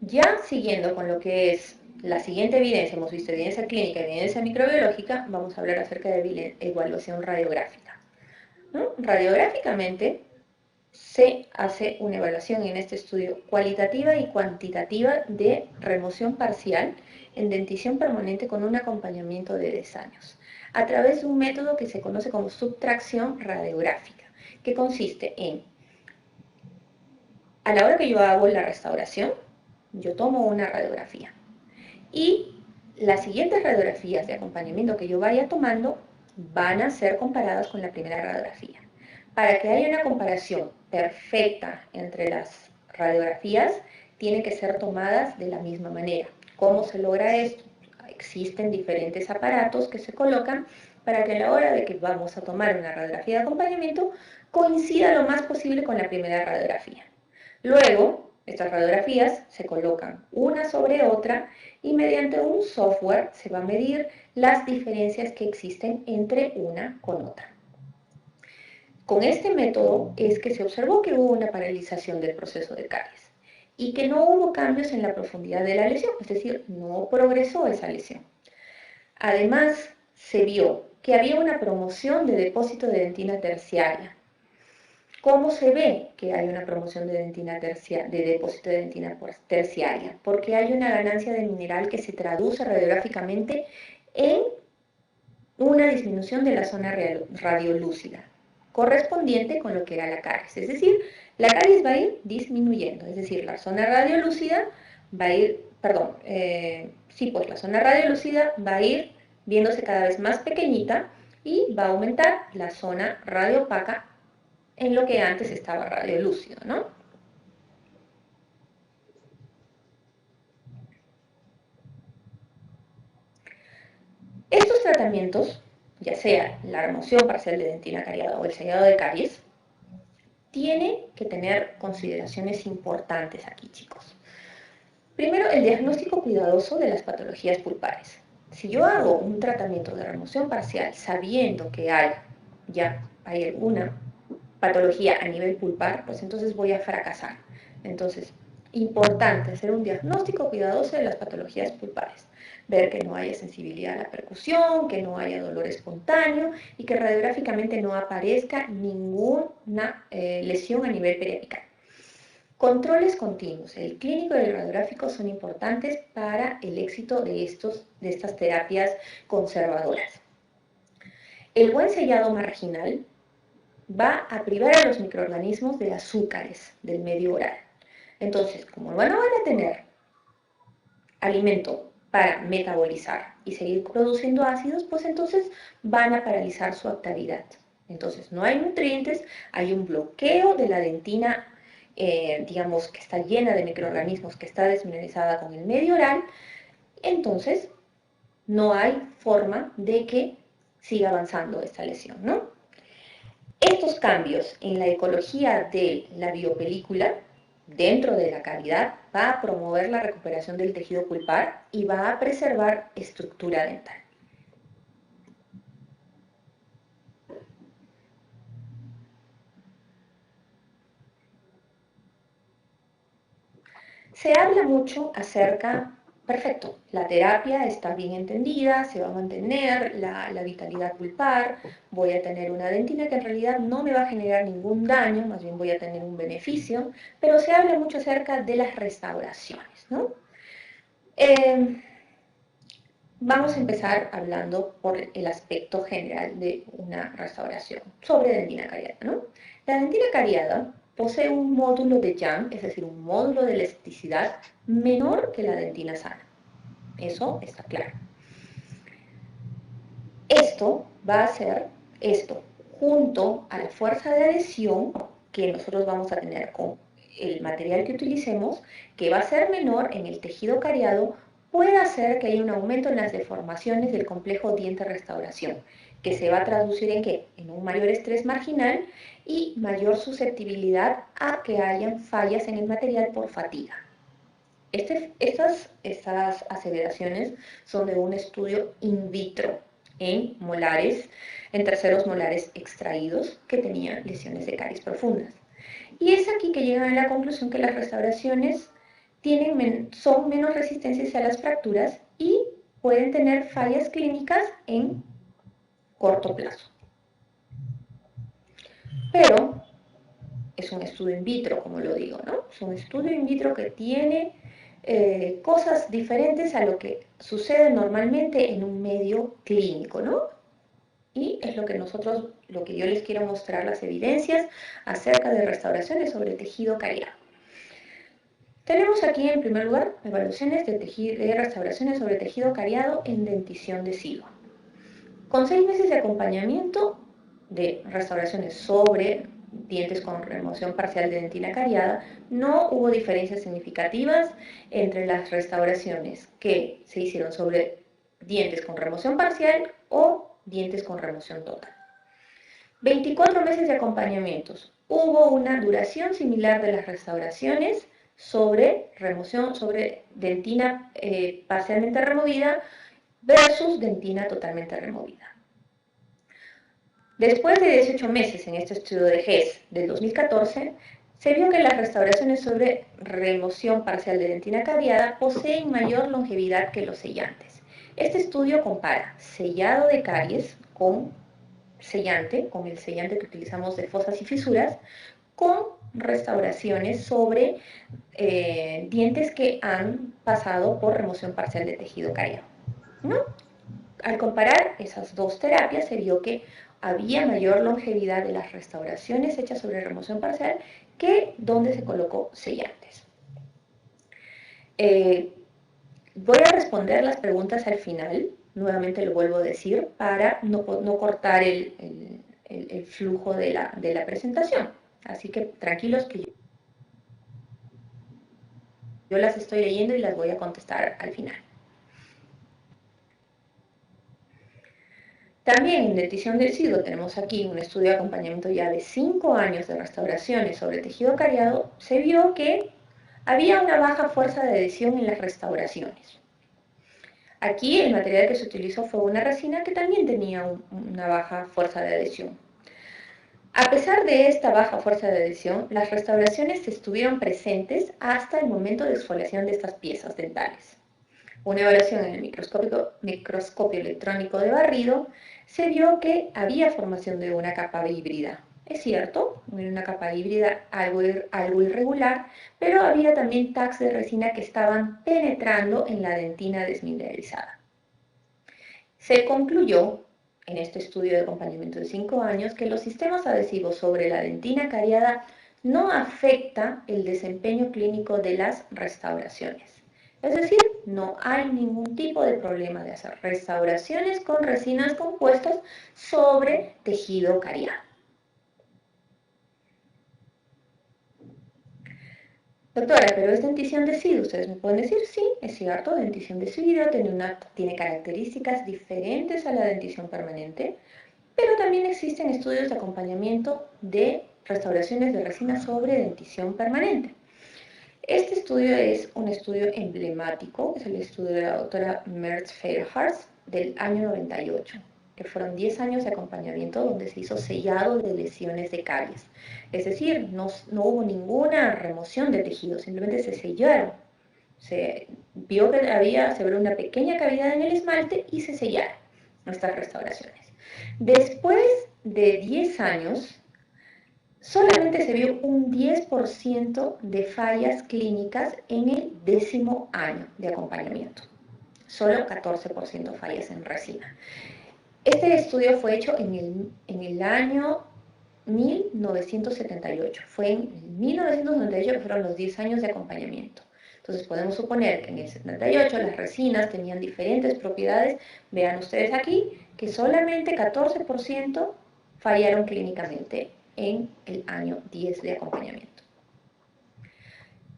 Ya siguiendo con lo que es la siguiente evidencia, hemos visto evidencia clínica y evidencia microbiológica, vamos a hablar acerca de evaluación radiográfica, ¿no? Radiográficamente se hace una evaluación en este estudio cualitativa y cuantitativa de remoción parcial en dentición permanente con un acompañamiento de 10 años, a través de un método que se conoce como subtracción radiográfica, que consiste en, a la hora que yo hago la restauración, yo tomo una radiografía y las siguientes radiografías de acompañamiento que yo vaya tomando van a ser comparadas con la primera radiografía. Para que haya una comparación perfecta entre las radiografías, tienen que ser tomadas de la misma manera. ¿Cómo se logra esto? existen diferentes aparatos que se colocan para que a la hora de que vamos a tomar una radiografía de acompañamiento coincida lo más posible con la primera radiografía. Luego, estas radiografías se colocan una sobre otra y mediante un software se va a medir las diferencias que existen entre una con otra. Con este método es que se observó que hubo una paralización del proceso de caries y que no hubo cambios en la profundidad de la lesión, es decir, no progresó esa lesión. Además, se vio que había una promoción de depósito de dentina terciaria. ¿Cómo se ve que hay una promoción de depósito de dentina terciaria? Porque hay una ganancia de mineral que se traduce radiográficamente en una disminución de la zona radiolúcida, correspondiente con lo que era la caries. Es decir, la caries va a ir disminuyendo, es decir, la zona radiolúcida va a ir, la zona radiolúcida va a ir viéndose cada vez más pequeñita y va a aumentar la zona radioopaca en lo que antes estaba radiolúcido, ¿no? Estos tratamientos, ya sea la remoción parcial de dentina cariada o el sellado de caries, tiene que tener consideraciones importantes aquí, chicos. Primero, el diagnóstico cuidadoso de las patologías pulpares. Si yo hago un tratamiento de remoción parcial sabiendo que hay alguna patología a nivel pulpar, pues entonces voy a fracasar. Entonces, importante hacer un diagnóstico cuidadoso de las patologías pulpares. Ver que no haya sensibilidad a la percusión, que no haya dolor espontáneo y que radiográficamente no aparezca ninguna lesión a nivel periapical. Controles continuos, el clínico y el radiográfico son importantes para el éxito de estas terapias conservadoras. El buen sellado marginal va a privar a los microorganismos de azúcares del medio oral. Entonces, como no van a tener alimento para metabolizar y seguir produciendo ácidos, pues entonces van a paralizar su actividad. Entonces, no hay nutrientes, hay un bloqueo de la dentina, digamos, que está llena de microorganismos, que está desmineralizada con el medio oral, entonces no hay forma de que siga avanzando esta lesión, ¿no? Estos cambios en la ecología de la biopelícula dentro de la cavidad va a promover la recuperación del tejido pulpar y va a preservar estructura dental. Se habla mucho acerca, perfecto, la terapia está bien entendida, se va a mantener la vitalidad pulpar, voy a tener una dentina que en realidad no me va a generar ningún daño, más bien voy a tener un beneficio, pero se habla mucho acerca de las restauraciones, ¿no? Vamos a empezar hablando por el aspecto general de una restauración sobre dentina cariada, ¿no? La dentina cariada posee un módulo de Young, es decir, un módulo de elasticidad menor que la dentina sana. Eso está claro. Esto va a ser junto a la fuerza de adhesión que nosotros vamos a tener con el material que utilicemos, que va a ser menor en el tejido cariado, puede hacer que haya un aumento en las deformaciones del complejo diente-restauración, que se va a traducir en ¿qué? En un mayor estrés marginal y mayor susceptibilidad a que hayan fallas en el material por fatiga. Estas aseveraciones son de un estudio in vitro en molares, en terceros molares extraídos que tenían lesiones de caries profundas. Y es aquí que llegan a la conclusión que las restauraciones son menos resistentes a las fracturas y pueden tener fallas clínicas en corto plazo. Pero es un estudio in vitro, como lo digo, ¿no? Es un estudio in vitro que tiene cosas diferentes a lo que sucede normalmente en un medio clínico, ¿no? Y es lo que yo les quiero mostrar, las evidencias acerca de restauraciones sobre tejido cariado. Tenemos aquí en primer lugar evaluaciones de restauraciones sobre tejido cariado en dentición de silo. Con 6 meses de acompañamiento de restauraciones sobre dientes con remoción parcial de dentina cariada, no hubo diferencias significativas entre las restauraciones que se hicieron sobre dientes con remoción parcial o dientes con remoción total. 24 meses de acompañamientos. Hubo una duración similar de las restauraciones sobre remoción, sobre dentina parcialmente removida versus dentina totalmente removida. Después de 18 meses en este estudio de GES del 2014, se vio que las restauraciones sobre remoción parcial de dentina cariada poseen mayor longevidad que los sellantes. Este estudio compara sellado de caries con el sellante que utilizamos de fosas y fisuras, con restauraciones sobre dientes que han pasado por remoción parcial de tejido cariado, ¿no? Al comparar esas dos terapias se vio que había mayor longevidad de las restauraciones hechas sobre remoción parcial que donde se colocó sellantes. Voy a responder las preguntas al final, nuevamente lo vuelvo a decir, para no cortar el flujo de la presentación. Así que tranquilos que yo las estoy leyendo y las voy a contestar al final. También en dentición del siglo tenemos aquí un estudio de acompañamiento ya de 5 años de restauraciones sobre tejido cariado. Se vio que había una baja fuerza de adhesión en las restauraciones. Aquí el material que se utilizó fue una resina que también tenía una baja fuerza de adhesión. A pesar de esta baja fuerza de adhesión, las restauraciones estuvieron presentes hasta el momento de exfoliación de estas piezas dentales. Una evaluación en el microscopio electrónico de barrido se vio que había formación de una capa híbrida. Es cierto, una capa híbrida algo irregular, pero había también tags de resina que estaban penetrando en la dentina desmineralizada. Se concluyó en este estudio de acompañamiento de 5 años que los sistemas adhesivos sobre la dentina cariada no afecta el desempeño clínico de las restauraciones. Es decir, no hay ningún tipo de problema de hacer restauraciones con resinas compuestas sobre tejido cariado. Doctora, pero es dentición de SIDO. Ustedes me pueden decir, sí, es cierto, dentición de SIDO tiene características diferentes a la dentición permanente, pero también existen estudios de acompañamiento de restauraciones de resina sobre dentición permanente. Este estudio es un estudio emblemático, es el estudio de la doctora Mertz Federharz del año 98, que fueron 10 años de acompañamiento donde se hizo sellado de lesiones de caries. Es decir, no hubo ninguna remoción de tejido, simplemente se sellaron. Se vio que se abrió una pequeña cavidad en el esmalte y se sellaron estas restauraciones. Después de 10 años, solamente se vio un 10% de fallas clínicas en el 10º año de acompañamiento. Solo 14% fallas en resina. Este estudio fue hecho en el año 1978. Fue en 1998 que fueron los 10 años de acompañamiento. Entonces podemos suponer que en el 78 las resinas tenían diferentes propiedades. Vean ustedes aquí que solamente 14% fallaron clínicamente en el año 10 de acompañamiento.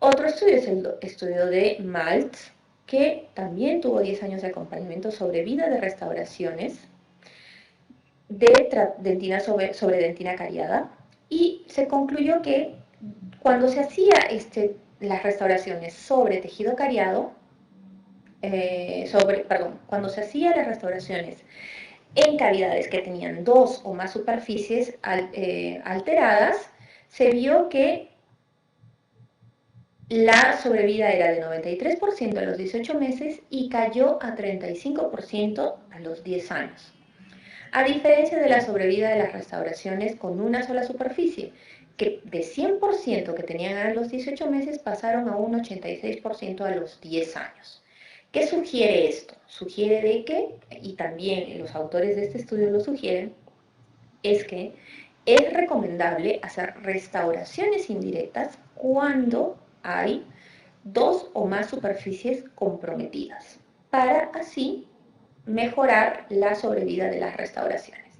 Otro estudio es el estudio de Maltz, que también tuvo 10 años de acompañamiento sobre vida de restauraciones de dentina sobre dentina cariada, y se concluyó que cuando se hacía las restauraciones sobre tejido cariado, cuando se hacían las restauraciones en cavidades que tenían 2 o más superficies alteradas, se vio que la sobrevida era de 93% a los 18 meses y cayó a 35% a los 10 años. A diferencia de la sobrevida de las restauraciones con una sola superficie, que de 100% que tenían a los 18 meses pasaron a un 86% a los 10 años. ¿Qué sugiere esto? Sugiere de que, y también los autores de este estudio lo sugieren, es que es recomendable hacer restauraciones indirectas cuando hay 2 o más superficies comprometidas, para así mejorar la sobrevida de las restauraciones.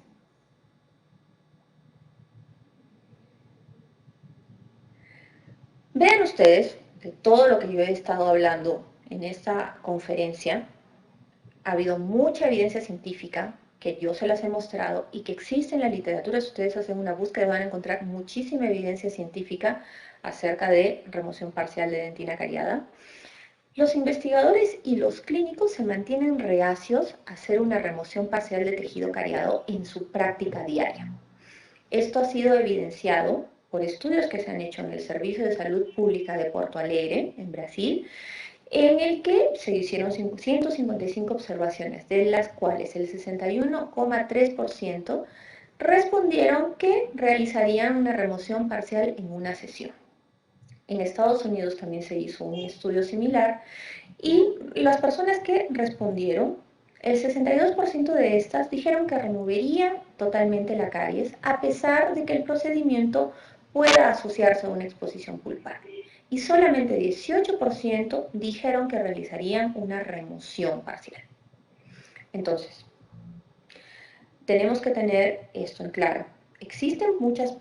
Vean ustedes, de todo lo que yo he estado hablando en esta conferencia, ha habido mucha evidencia científica que yo se las he mostrado y que existe en la literatura. Si ustedes hacen una búsqueda van a encontrar muchísima evidencia científica acerca de remoción parcial de dentina cariada. Los investigadores y los clínicos se mantienen reacios a hacer una remoción parcial de tejido cariado en su práctica diaria. Esto ha sido evidenciado por estudios que se han hecho en el Servicio de Salud Pública de Porto Alegre, en Brasil, en el que se hicieron 155 observaciones, de las cuales el 61,3% respondieron que realizarían una remoción parcial en una sesión. En Estados Unidos también se hizo un estudio similar y las personas que respondieron, el 62% de estas dijeron que removerían totalmente la caries a pesar de que el procedimiento pueda asociarse a una exposición pulpar. Y solamente 18% dijeron que realizarían una remoción parcial. Entonces, tenemos que tener esto en claro. Existen muchas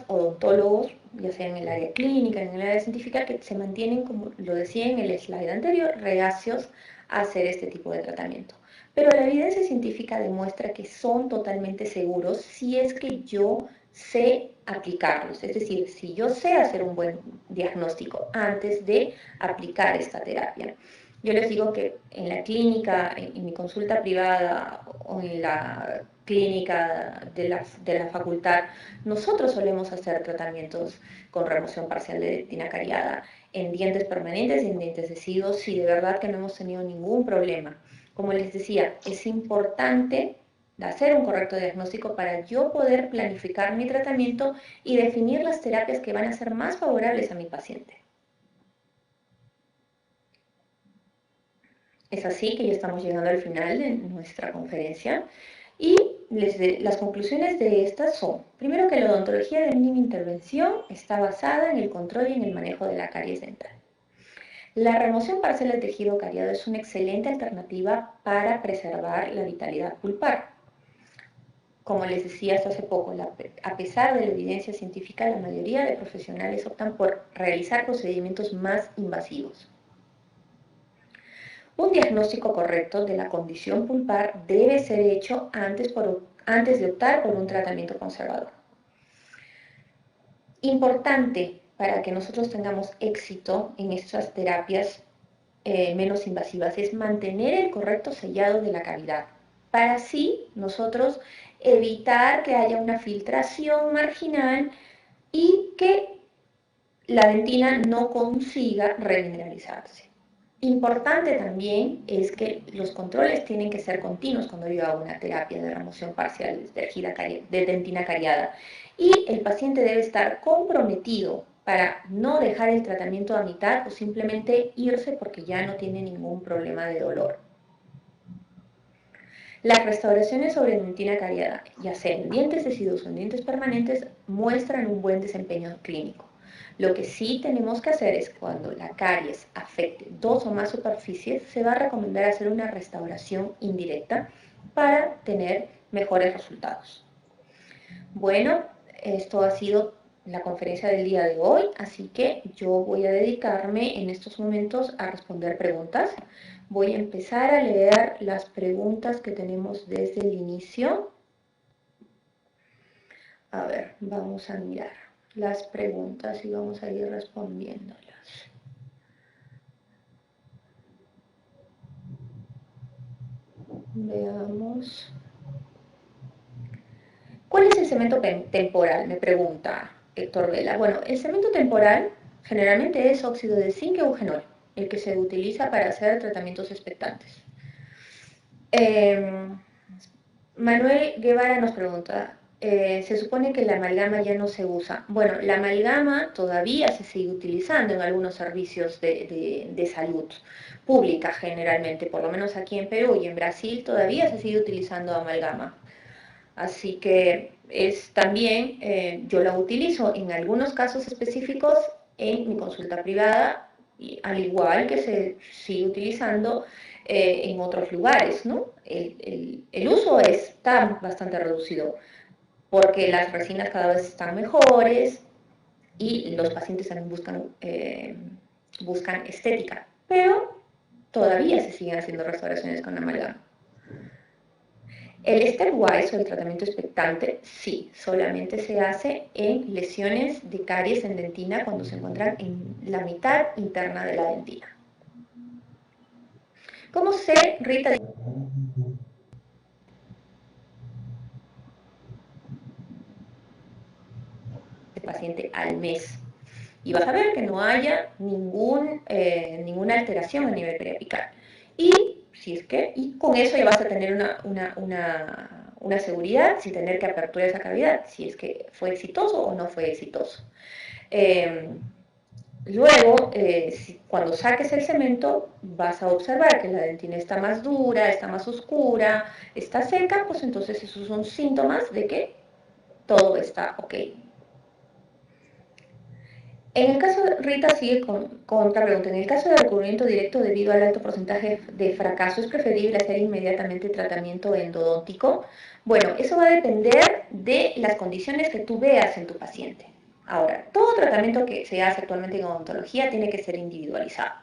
odontólogos, ya sea en el área clínica, en el área científica, que se mantienen, como lo decía en el slide anterior, reacios a hacer este tipo de tratamiento. Pero la evidencia científica demuestra que son totalmente seguros si es que yo sé aplicarlos. Es decir, si yo sé hacer un buen diagnóstico antes de aplicar esta terapia. Yo les digo que en la clínica, en mi consulta privada o en la clínica de la facultad, nosotros solemos hacer tratamientos con remoción parcial de dentina cariada en dientes permanentes y en dientes deciduos y de verdad que no hemos tenido ningún problema. Como les decía, es importante hacer un correcto diagnóstico para yo poder planificar mi tratamiento y definir las terapias que van a ser más favorables a mi paciente. Es así que ya estamos llegando al final de nuestra conferencia y las conclusiones de estas son, primero, que la odontología de mínima intervención está basada en el control y en el manejo de la caries dental. La remoción parcial del tejido cariado es una excelente alternativa para preservar la vitalidad pulpar. Como les decía hasta hace poco, a pesar de la evidencia científica, la mayoría de profesionales optan por realizar procedimientos más invasivos. Un diagnóstico correcto de la condición pulpar debe ser hecho antes de optar por un tratamiento conservador. Importante para que nosotros tengamos éxito en estas terapias menos invasivas es mantener el correcto sellado de la cavidad, para así nosotros evitar que haya una filtración marginal y que la dentina no consiga remineralizarse. Importante también es que los controles tienen que ser continuos cuando yo hago una terapia de remoción parcial de dentina cariada y el paciente debe estar comprometido para no dejar el tratamiento a mitad o simplemente irse porque ya no tiene ningún problema de dolor. Las restauraciones sobre dentina cariada, ya sea en dientes deciduos o en dientes permanentes, muestran un buen desempeño clínico. Lo que sí tenemos que hacer es, cuando la caries afecte dos o más superficies, se va a recomendar hacer una restauración indirecta para tener mejores resultados. Bueno, esto ha sido la conferencia del día de hoy, así que yo voy a dedicarme en estos momentos a responder preguntas. Voy a empezar a leer las preguntas que tenemos desde el inicio. A ver, vamos a mirar las preguntas y vamos a ir respondiéndolas. Veamos. ¿Cuál es el cemento temporal? Me pregunta Héctor Vela. Bueno, el cemento temporal generalmente es óxido de zinc o eugenol, el que se utiliza para hacer tratamientos expectantes. Manuel Guevara nos pregunta, se supone que la amalgama ya no se usa. Bueno, la amalgama todavía se sigue utilizando en algunos servicios de salud pública generalmente, por lo menos aquí en Perú y en Brasil todavía se sigue utilizando amalgama. Así que es también, yo la utilizo en algunos casos específicos en mi consulta privada, y al igual que se sigue utilizando en otros lugares, ¿no? El uso está bastante reducido porque las resinas cada vez están mejores y los pacientes también buscan estética. Pero todavía se siguen haciendo restauraciones con amalgama. El stepwise o el tratamiento expectante, sí, solamente se hace en lesiones de caries en dentina cuando se encuentran en la mitad interna de la dentina. ¿Cómo sé, Rita? Paciente al mes. Y vas a ver que no haya ninguna alteración a nivel periapical. Y con eso ya vas a tener una seguridad sin tener que aperturar esa cavidad, si es que fue exitoso o no fue exitoso. Luego, cuando saques el cemento, vas a observar que la dentina está más dura, está más oscura, está seca, pues entonces esos son síntomas de que todo está ok. En el caso, Rita sigue con otra pregunta. En el caso de recubrimiento directo debido al alto porcentaje de fracaso, ¿es preferible hacer inmediatamente tratamiento endodóntico? Bueno, eso va a depender de las condiciones que tú veas en tu paciente. Ahora, todo tratamiento que se hace actualmente en odontología tiene que ser individualizado.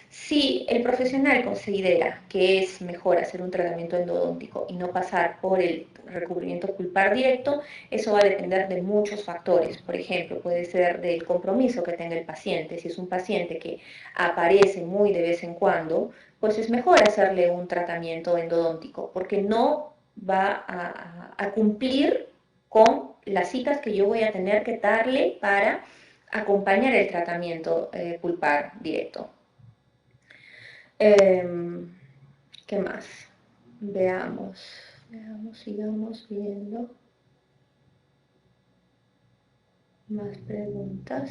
Si el profesional considera que es mejor hacer un tratamiento endodóntico y no pasar por el recubrimiento pulpar directo, eso va a depender de muchos factores. Por ejemplo, puede ser del compromiso que tenga el paciente. Si es un paciente que aparece muy de vez en cuando, pues es mejor hacerle un tratamiento endodóntico porque no va a cumplir con las citas que yo voy a tener que darle para acompañar el tratamiento pulpar directo. ¿Qué más? Veamos, sigamos viendo. Más preguntas.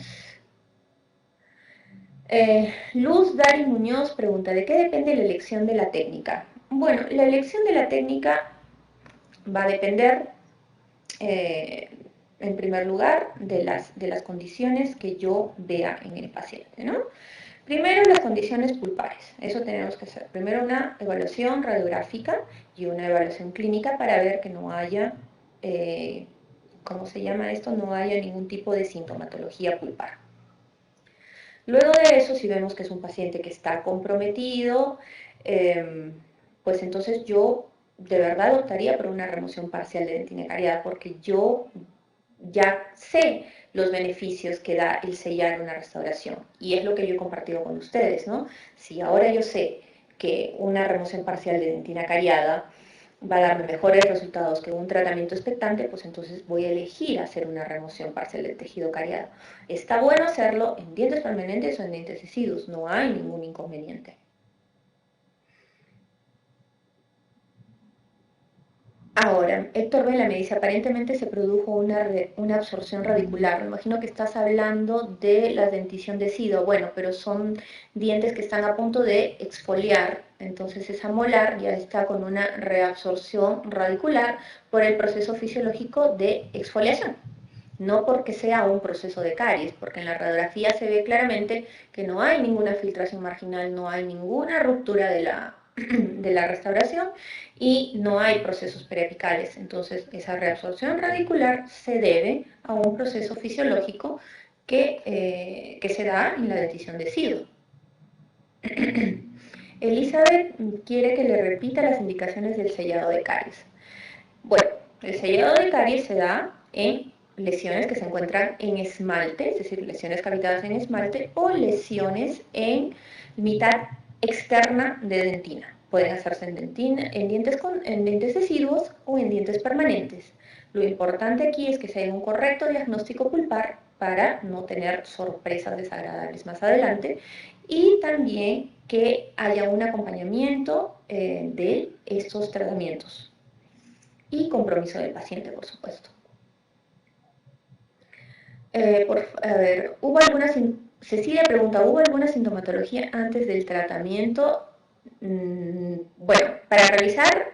Luz Dari Muñoz pregunta, ¿de qué depende la elección de la técnica? Bueno, la elección de la técnica va a depender, en primer lugar, de las condiciones que yo vea en el paciente, ¿no? Primero, las condiciones pulpares. Eso tenemos que hacer. Primero, una evaluación radiográfica y una evaluación clínica para ver que no haya, ¿cómo se llama esto? No haya ningún tipo de sintomatología pulpar. Luego de eso, si vemos que es un paciente que está comprometido, pues entonces yo de verdad optaría por una remoción parcial de dentina cariada porque yo ya sé los beneficios que da el sellar una restauración. Y es lo que yo he compartido con ustedes, ¿no? Si ahora yo sé que una remoción parcial de dentina cariada va a darme mejores resultados que un tratamiento expectante, pues entonces voy a elegir hacer una remoción parcial del tejido cariado. Está bueno hacerlo en dientes permanentes o en dientes deciduos, no hay ningún inconveniente. Ahora, Héctor Vela me dice, aparentemente se produjo una absorción radicular. Me imagino que estás hablando de la dentición deciduo. Bueno, pero son dientes que están a punto de exfoliar. Entonces esa molar ya está con una reabsorción radicular por el proceso fisiológico de exfoliación. No porque sea un proceso de caries, porque en la radiografía se ve claramente que no hay ninguna filtración marginal, no hay ninguna ruptura de la restauración y no hay procesos periapicales. Entonces, esa reabsorción radicular se debe a un proceso fisiológico que se da en la dentición deciduo. Elizabeth quiere que le repita las indicaciones del sellado de caries. Bueno, el sellado de caries se da en lesiones que se encuentran en esmalte, es decir, lesiones cavitadas en esmalte o lesiones en mitad externa de dentina. Pueden hacerse en dientes deciduos o en dientes permanentes. Lo importante aquí es que se haga un correcto diagnóstico pulpar para no tener sorpresas desagradables más adelante y también que haya un acompañamiento de estos tratamientos y compromiso del paciente, por supuesto. Cecilia pregunta, ¿hubo alguna sintomatología antes del tratamiento? Bueno, para realizar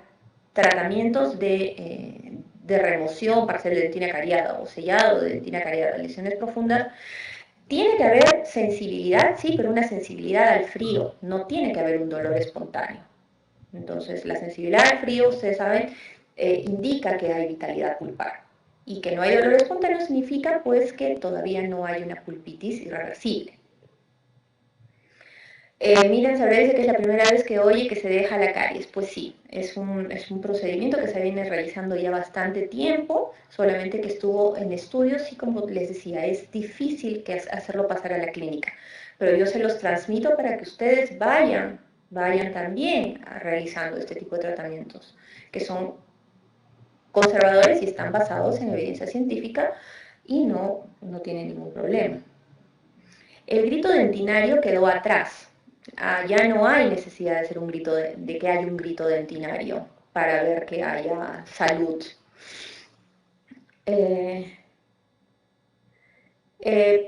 tratamientos de remoción parcial de dentina cariada o sellado de dentina cariada, lesiones profundas, tiene que haber sensibilidad, sí, pero una sensibilidad al frío, no tiene que haber un dolor espontáneo. Entonces, la sensibilidad al frío, ustedes saben, indica que hay vitalidad pulpar. Y que no hay dolor espontáneo significa pues que todavía no hay una pulpitis irreversible. Miriam Sabré dice que es la primera vez que oye que se deja la caries. Pues sí, es un procedimiento que se viene realizando ya bastante tiempo, solamente que estuvo en estudios y como les decía, es difícil que hacerlo pasar a la clínica. Pero yo se los transmito para que ustedes vayan también realizando este tipo de tratamientos, que son conservadores y están basados en evidencia científica y no tienen ningún problema. El grito dentinario quedó atrás. Ya no hay necesidad de hacer un grito de que haya un grito dentinario para ver que haya salud. Eh,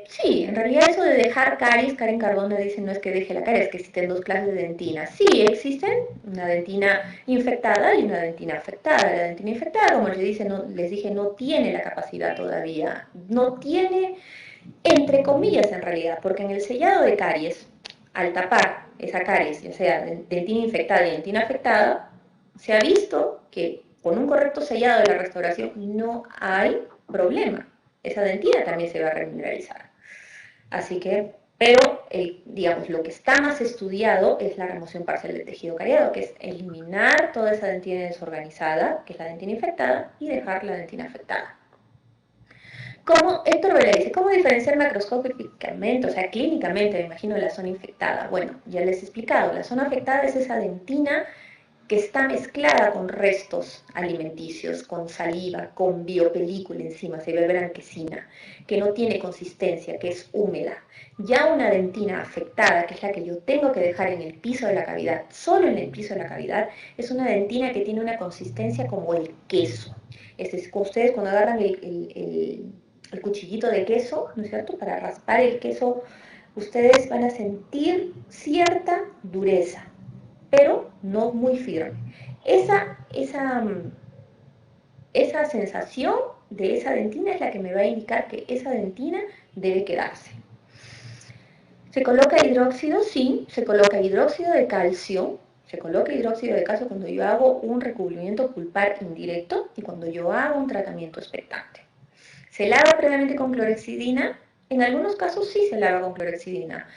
sí, en realidad eso de dejar caries, Karen Cardona dice no es que deje la caries, es que existen dos clases de dentina. Sí, existen una dentina infectada y una dentina afectada. La dentina infectada, como les dije, no tiene la capacidad todavía, no tiene entre comillas en realidad, porque en el sellado de caries, al tapar esa caries, ya sea dentina infectada y dentina afectada, se ha visto que con un correcto sellado de la restauración no hay problema. Esa dentina también se va a remineralizar. Así que, pero digamos, lo que está más estudiado es la remoción parcial del tejido cariado, que es eliminar toda esa dentina desorganizada, que es la dentina infectada, y dejar la dentina afectada. Héctor Vela dice, ¿cómo diferenciar macroscópicamente, o sea, clínicamente, me imagino, la zona infectada? Bueno, ya les he explicado, la zona afectada es esa dentina que está mezclada con restos alimenticios, con saliva, con biopelícula encima, se ve blanquecina, que no tiene consistencia, que es húmeda. Ya una dentina afectada, que es la que yo tengo que dejar en el piso de la cavidad, solo en el piso de la cavidad, es una dentina que tiene una consistencia como el queso. Es decir, ustedes cuando agarran el cuchillito de queso, ¿no es cierto? Para raspar el queso, ustedes van a sentir cierta dureza, pero no muy firme. Esa sensación de esa dentina es la que me va a indicar que esa dentina debe quedarse. ¿Se coloca hidróxido? Sí, se coloca hidróxido de calcio. Se coloca hidróxido de calcio cuando yo hago un recubrimiento pulpar indirecto y cuando yo hago un tratamiento expectante. ¿Se lava previamente con clorexidina? En algunos casos sí se lava con clorexidina.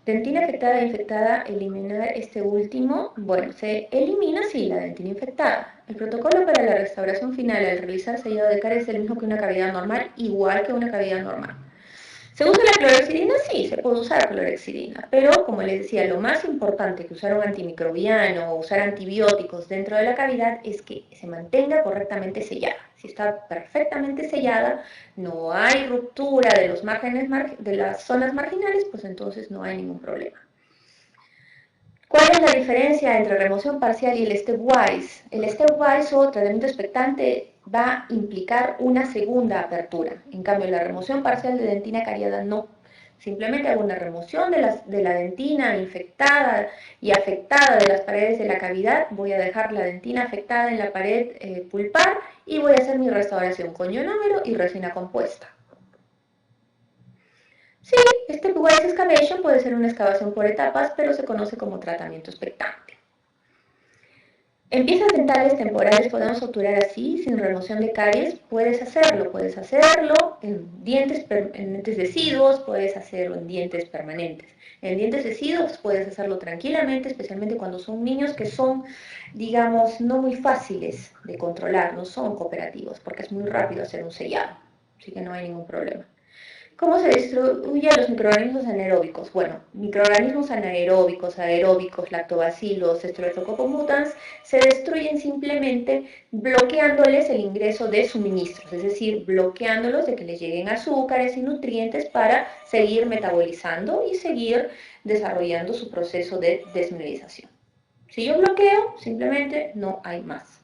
Dentina afectada e infectada, eliminar este último. Bueno, se elimina, sí, la dentina infectada. El protocolo para la restauración final al realizar sellado de caries es el mismo que una cavidad normal, igual que una cavidad normal. ¿Se usa la clorexidina? Sí, se puede usar clorexidina, pero como les decía, lo más importante que usar un antimicrobiano o usar antibióticos dentro de la cavidad es que se mantenga correctamente sellada. Si está perfectamente sellada, no hay ruptura de los márgenes de las zonas marginales, pues entonces no hay ningún problema. ¿Cuál es la diferencia entre remoción parcial y el stepwise? El stepwise o tratamiento expectante va a implicar una segunda apertura. En cambio, la remoción parcial de dentina cariada no. Simplemente hago una remoción de la dentina infectada y afectada de las paredes de la cavidad. Voy a dejar la dentina afectada en la pared pulpar y voy a hacer mi restauración con ionómero y resina compuesta. Sí, este stepwise excavation puede ser una excavación por etapas, pero se conoce como tratamiento expectante. En piezas dentales temporales podemos obturar así, sin remoción de caries, puedes hacerlo en dientes deciduos, puedes hacerlo en dientes permanentes. En dientes deciduos puedes hacerlo tranquilamente, especialmente cuando son niños que son, digamos, no muy fáciles de controlar, no son cooperativos, porque es muy rápido hacer un sellado, así que no hay ningún problema. ¿Cómo se distribuyen los microorganismos anaeróbicos? Bueno, microorganismos anaeróbicos, aeróbicos, lactobacilos, Streptococcus mutans, se destruyen simplemente bloqueándoles el ingreso de suministros, es decir, bloqueándolos de que les lleguen azúcares y nutrientes para seguir metabolizando y seguir desarrollando su proceso de desmineralización. Si yo bloqueo, simplemente no hay más.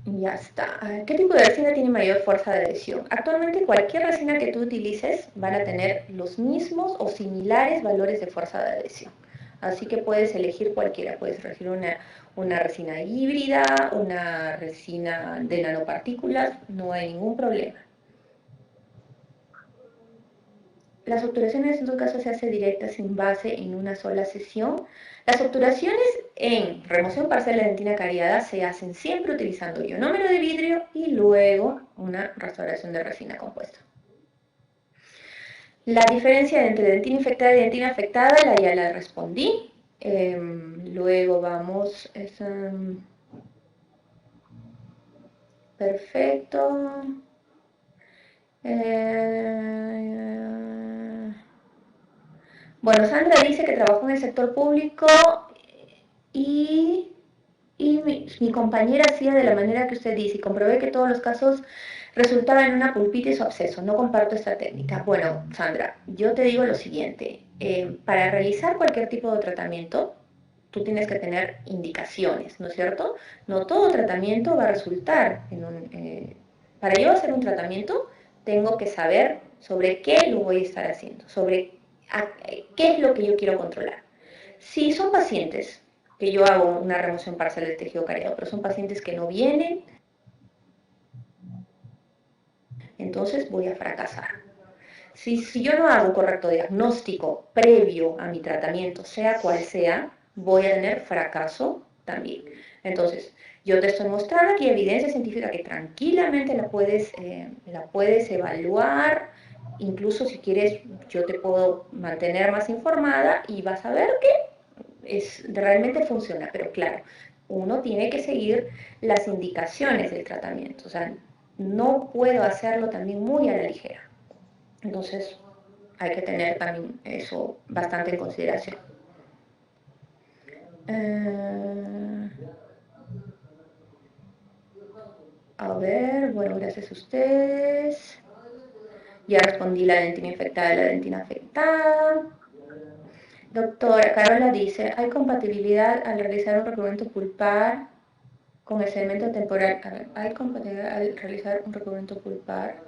Ya está. ¿Qué tipo de resina tiene mayor fuerza de adhesión? Actualmente cualquier resina que tú utilices van a tener los mismos o similares valores de fuerza de adhesión. Así que puedes elegir cualquiera. Puedes elegir una resina híbrida, una resina de nanopartículas, no hay ningún problema. Las obturaciones en todo caso se hacen directas sin base en una sola sesión. Las obturaciones en remoción parcial de dentina cariada se hacen siempre utilizando ionómero de vidrio y luego una restauración de resina compuesta. La diferencia entre dentina infectada y dentina afectada ya la respondí. Luego vamos... perfecto. Bueno, Sandra dice que trabajó en el sector público y mi compañera hacía de la manera que usted dice y comprobé que todos los casos resultaban en una pulpitis o absceso. No comparto esta técnica. Bueno, Sandra, yo te digo lo siguiente. Para realizar cualquier tipo de tratamiento, tú tienes que tener indicaciones, ¿no es cierto? No todo tratamiento va a resultar en un... para yo hacer un tratamiento, tengo que saber sobre qué lo voy a estar haciendo, sobre qué es lo que yo quiero controlar. Si son pacientes que yo hago una remoción parcial del tejido cariado, pero son pacientes que no vienen, entonces voy a fracasar. Si yo no hago un correcto diagnóstico previo a mi tratamiento, sea cual sea, voy a tener fracaso también. Entonces, yo te estoy mostrando aquí evidencia científica que tranquilamente la puedes evaluar, incluso si quieres yo te puedo mantener más informada y vas a ver que realmente funciona, pero claro, uno tiene que seguir las indicaciones del tratamiento, o sea, no puedo hacerlo también muy a la ligera. Entonces, hay que tener también eso bastante en consideración. A ver, bueno, gracias a ustedes. Ya respondí la dentina infectada y la dentina afectada. Doctora Carola dice, ¿hay compatibilidad al realizar un recubrimiento pulpar con el segmento temporal? A ver, ¿hay compatibilidad al realizar un recubrimiento pulpar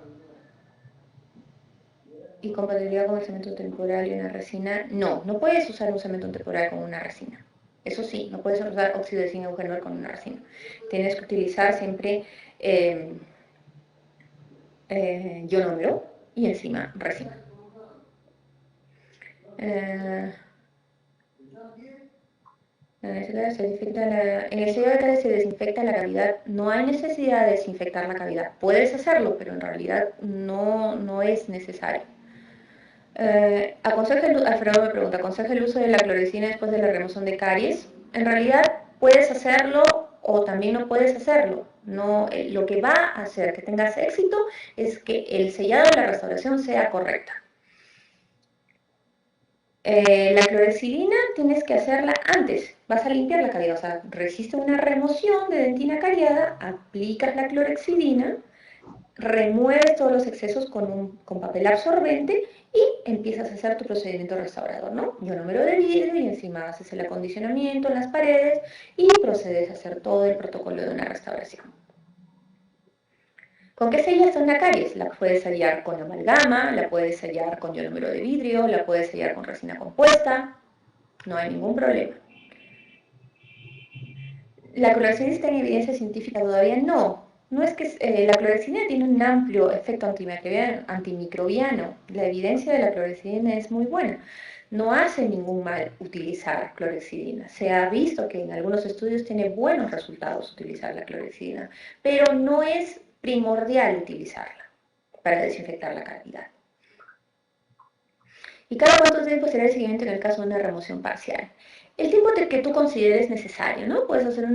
y compatibilidad con el cemento temporal y una resina? No, no puedes usar un cemento temporal con una resina. Eso sí, no puedes usar óxido de zinc eugenol con una resina. Tienes que utilizar siempre ionómero y encima resina. En el sello de caries se desinfecta la cavidad. No hay necesidad de desinfectar la cavidad. Puedes hacerlo, pero en realidad no es necesario. Alfredo me pregunta, ¿aconseja el uso de la clorexidina después de la remoción de caries? En realidad puedes hacerlo o también no puedes hacerlo. No, lo que va a hacer que tengas éxito es que el sellado de la restauración sea correcta. La clorexidina tienes que hacerla antes, vas a limpiar la cavidad, o sea, resiste una remoción de dentina cariada, aplicas la clorexidina, remueves todos los excesos con papel absorbente y empiezas a hacer tu procedimiento restaurador, ¿no? Ionómero de vidrio y encima haces el acondicionamiento en las paredes y procedes a hacer todo el protocolo de una restauración. ¿Con qué sellas una caries? La puedes sellar con amalgama, la puedes sellar con ionómero de vidrio, la puedes sellar con resina compuesta, no hay ningún problema. ¿La clorexidina está en evidencia científica todavía? No. No es que la clorexidina tiene un amplio efecto antimicrobiano. La evidencia de la clorexidina es muy buena. No hace ningún mal utilizar clorexidina. Se ha visto que en algunos estudios tiene buenos resultados utilizar la clorexidina, pero no es primordial utilizarla para desinfectar la cavidad. ¿Y cada cuánto tiempo será el seguimiento en el caso de una remoción parcial? El tiempo que tú consideres necesario, ¿no? Puedes hacer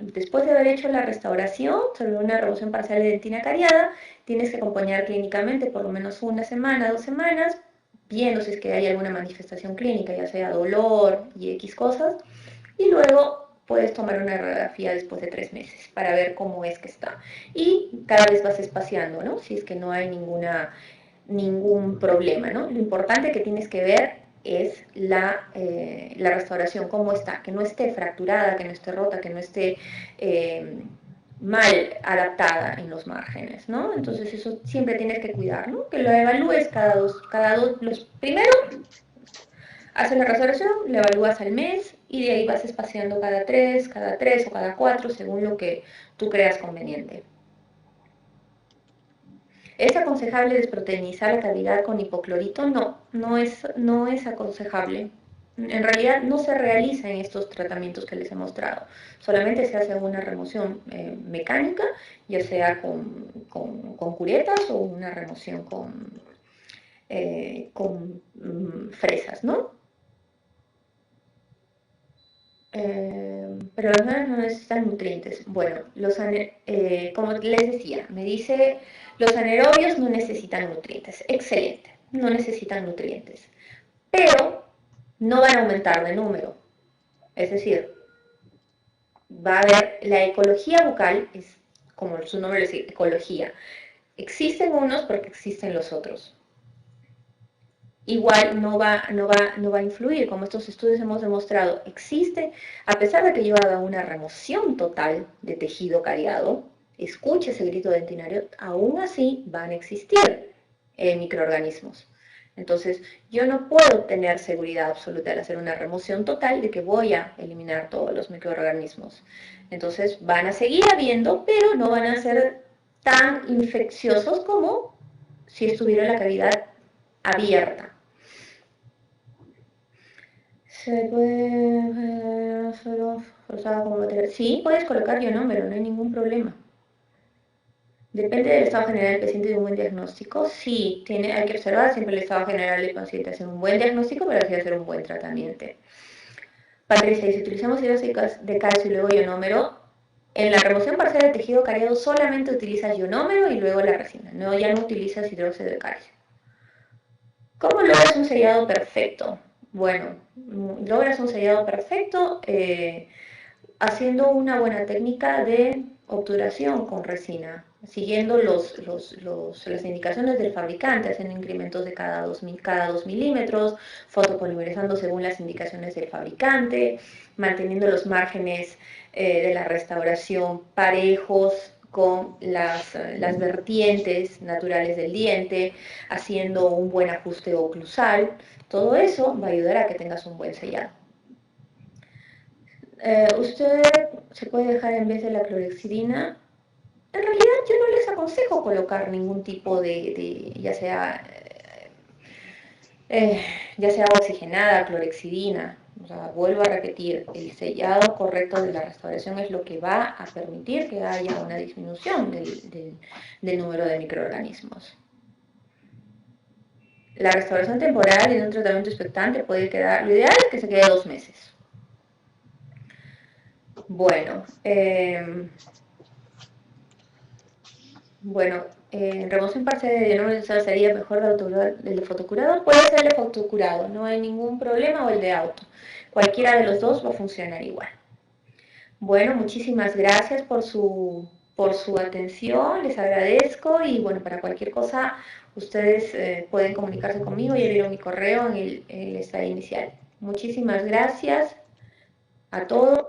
después de haber hecho la restauración sobre una remoción parcial de dentina cariada, tienes que acompañar clínicamente por lo menos una semana, 2 semanas, viendo si es que hay alguna manifestación clínica, ya sea dolor y X cosas, y luego puedes tomar una radiografía después de 3 meses para ver cómo es que está. Y cada vez vas espaciando, ¿no? Si es que no hay ningún problema, ¿no? Lo importante que tienes que ver es la restauración, cómo está, que no esté fracturada, que no esté rota, que no esté mal adaptada en los márgenes, ¿no? Entonces eso siempre tienes que cuidar, ¿no? Que lo evalúes primero haces la restauración, lo evalúas al mes y de ahí vas espaciando cada 3 o cada 4, según lo que tú creas conveniente. ¿Es aconsejable desproteinizar la cavidad con hipoclorito? No, no es aconsejable. En realidad no se realiza en estos tratamientos que les he mostrado. Solamente se hace una remoción mecánica, ya sea con curetas o una remoción con fresas, ¿no? Pero los anaerobios no necesitan nutrientes. Bueno, como les decía, me dice, los anaerobios no necesitan nutrientes. Excelente, no necesitan nutrientes. Pero no van a aumentar de número. Es decir, va a haber, la ecología bucal es, como su nombre lo dice, ecología. Existen unos porque existen los otros. Igual no va a influir, como estos estudios hemos demostrado, existe, a pesar de que yo haga una remoción total de tejido cariado, escuche ese grito dentinario, aún así van a existir microorganismos. Entonces, yo no puedo tener seguridad absoluta al hacer una remoción total de que voy a eliminar todos los microorganismos. Entonces, van a seguir habiendo, pero no van a ser tan infecciosos como si estuviera la cavidad abierta. Se puede solo forzada como material. Sí, puedes colocar ionómero, no hay ningún problema. Depende del estado general del paciente y de un buen diagnóstico. Sí, hay que observar siempre el estado general del paciente, hacer un buen diagnóstico para así hacer un buen tratamiento. Patricia, si utilizamos hidróxido de calcio y luego ionómero, en la remoción parcial de tejido cariado solamente utilizas ionómero y luego la resina. No, ya no utilizas hidróxido de calcio. ¿Cómo logras un sellado perfecto? Bueno, logras un sellado perfecto haciendo una buena técnica de obturación con resina, siguiendo las indicaciones del fabricante, haciendo incrementos de cada 2 milímetros, fotopolimerizando según las indicaciones del fabricante, manteniendo los márgenes de la restauración parejos con las vertientes naturales del diente, haciendo un buen ajuste oclusal. Todo eso va a ayudar a que tengas un buen sellado. Usted se puede dejar en vez de la clorhexidina. En realidad yo no les aconsejo colocar ningún tipo de ya sea oxigenada, clorhexidina. O sea, vuelvo a repetir, el sellado correcto de la restauración es lo que va a permitir que haya una disminución del número de microorganismos. La restauración temporal en un tratamiento expectante puede quedar, lo ideal es que se quede 2 meses. Bueno, remoción parcial de ionómero sería mejor el de fotocurador. Puede ser el de fotocurado, no hay ningún problema, o el de auto. Cualquiera de los dos va a funcionar igual. Bueno, muchísimas gracias por su atención, les agradezco y bueno, para cualquier cosa ustedes pueden comunicarse conmigo, ya vieron mi correo en el slide inicial. Muchísimas gracias a todos.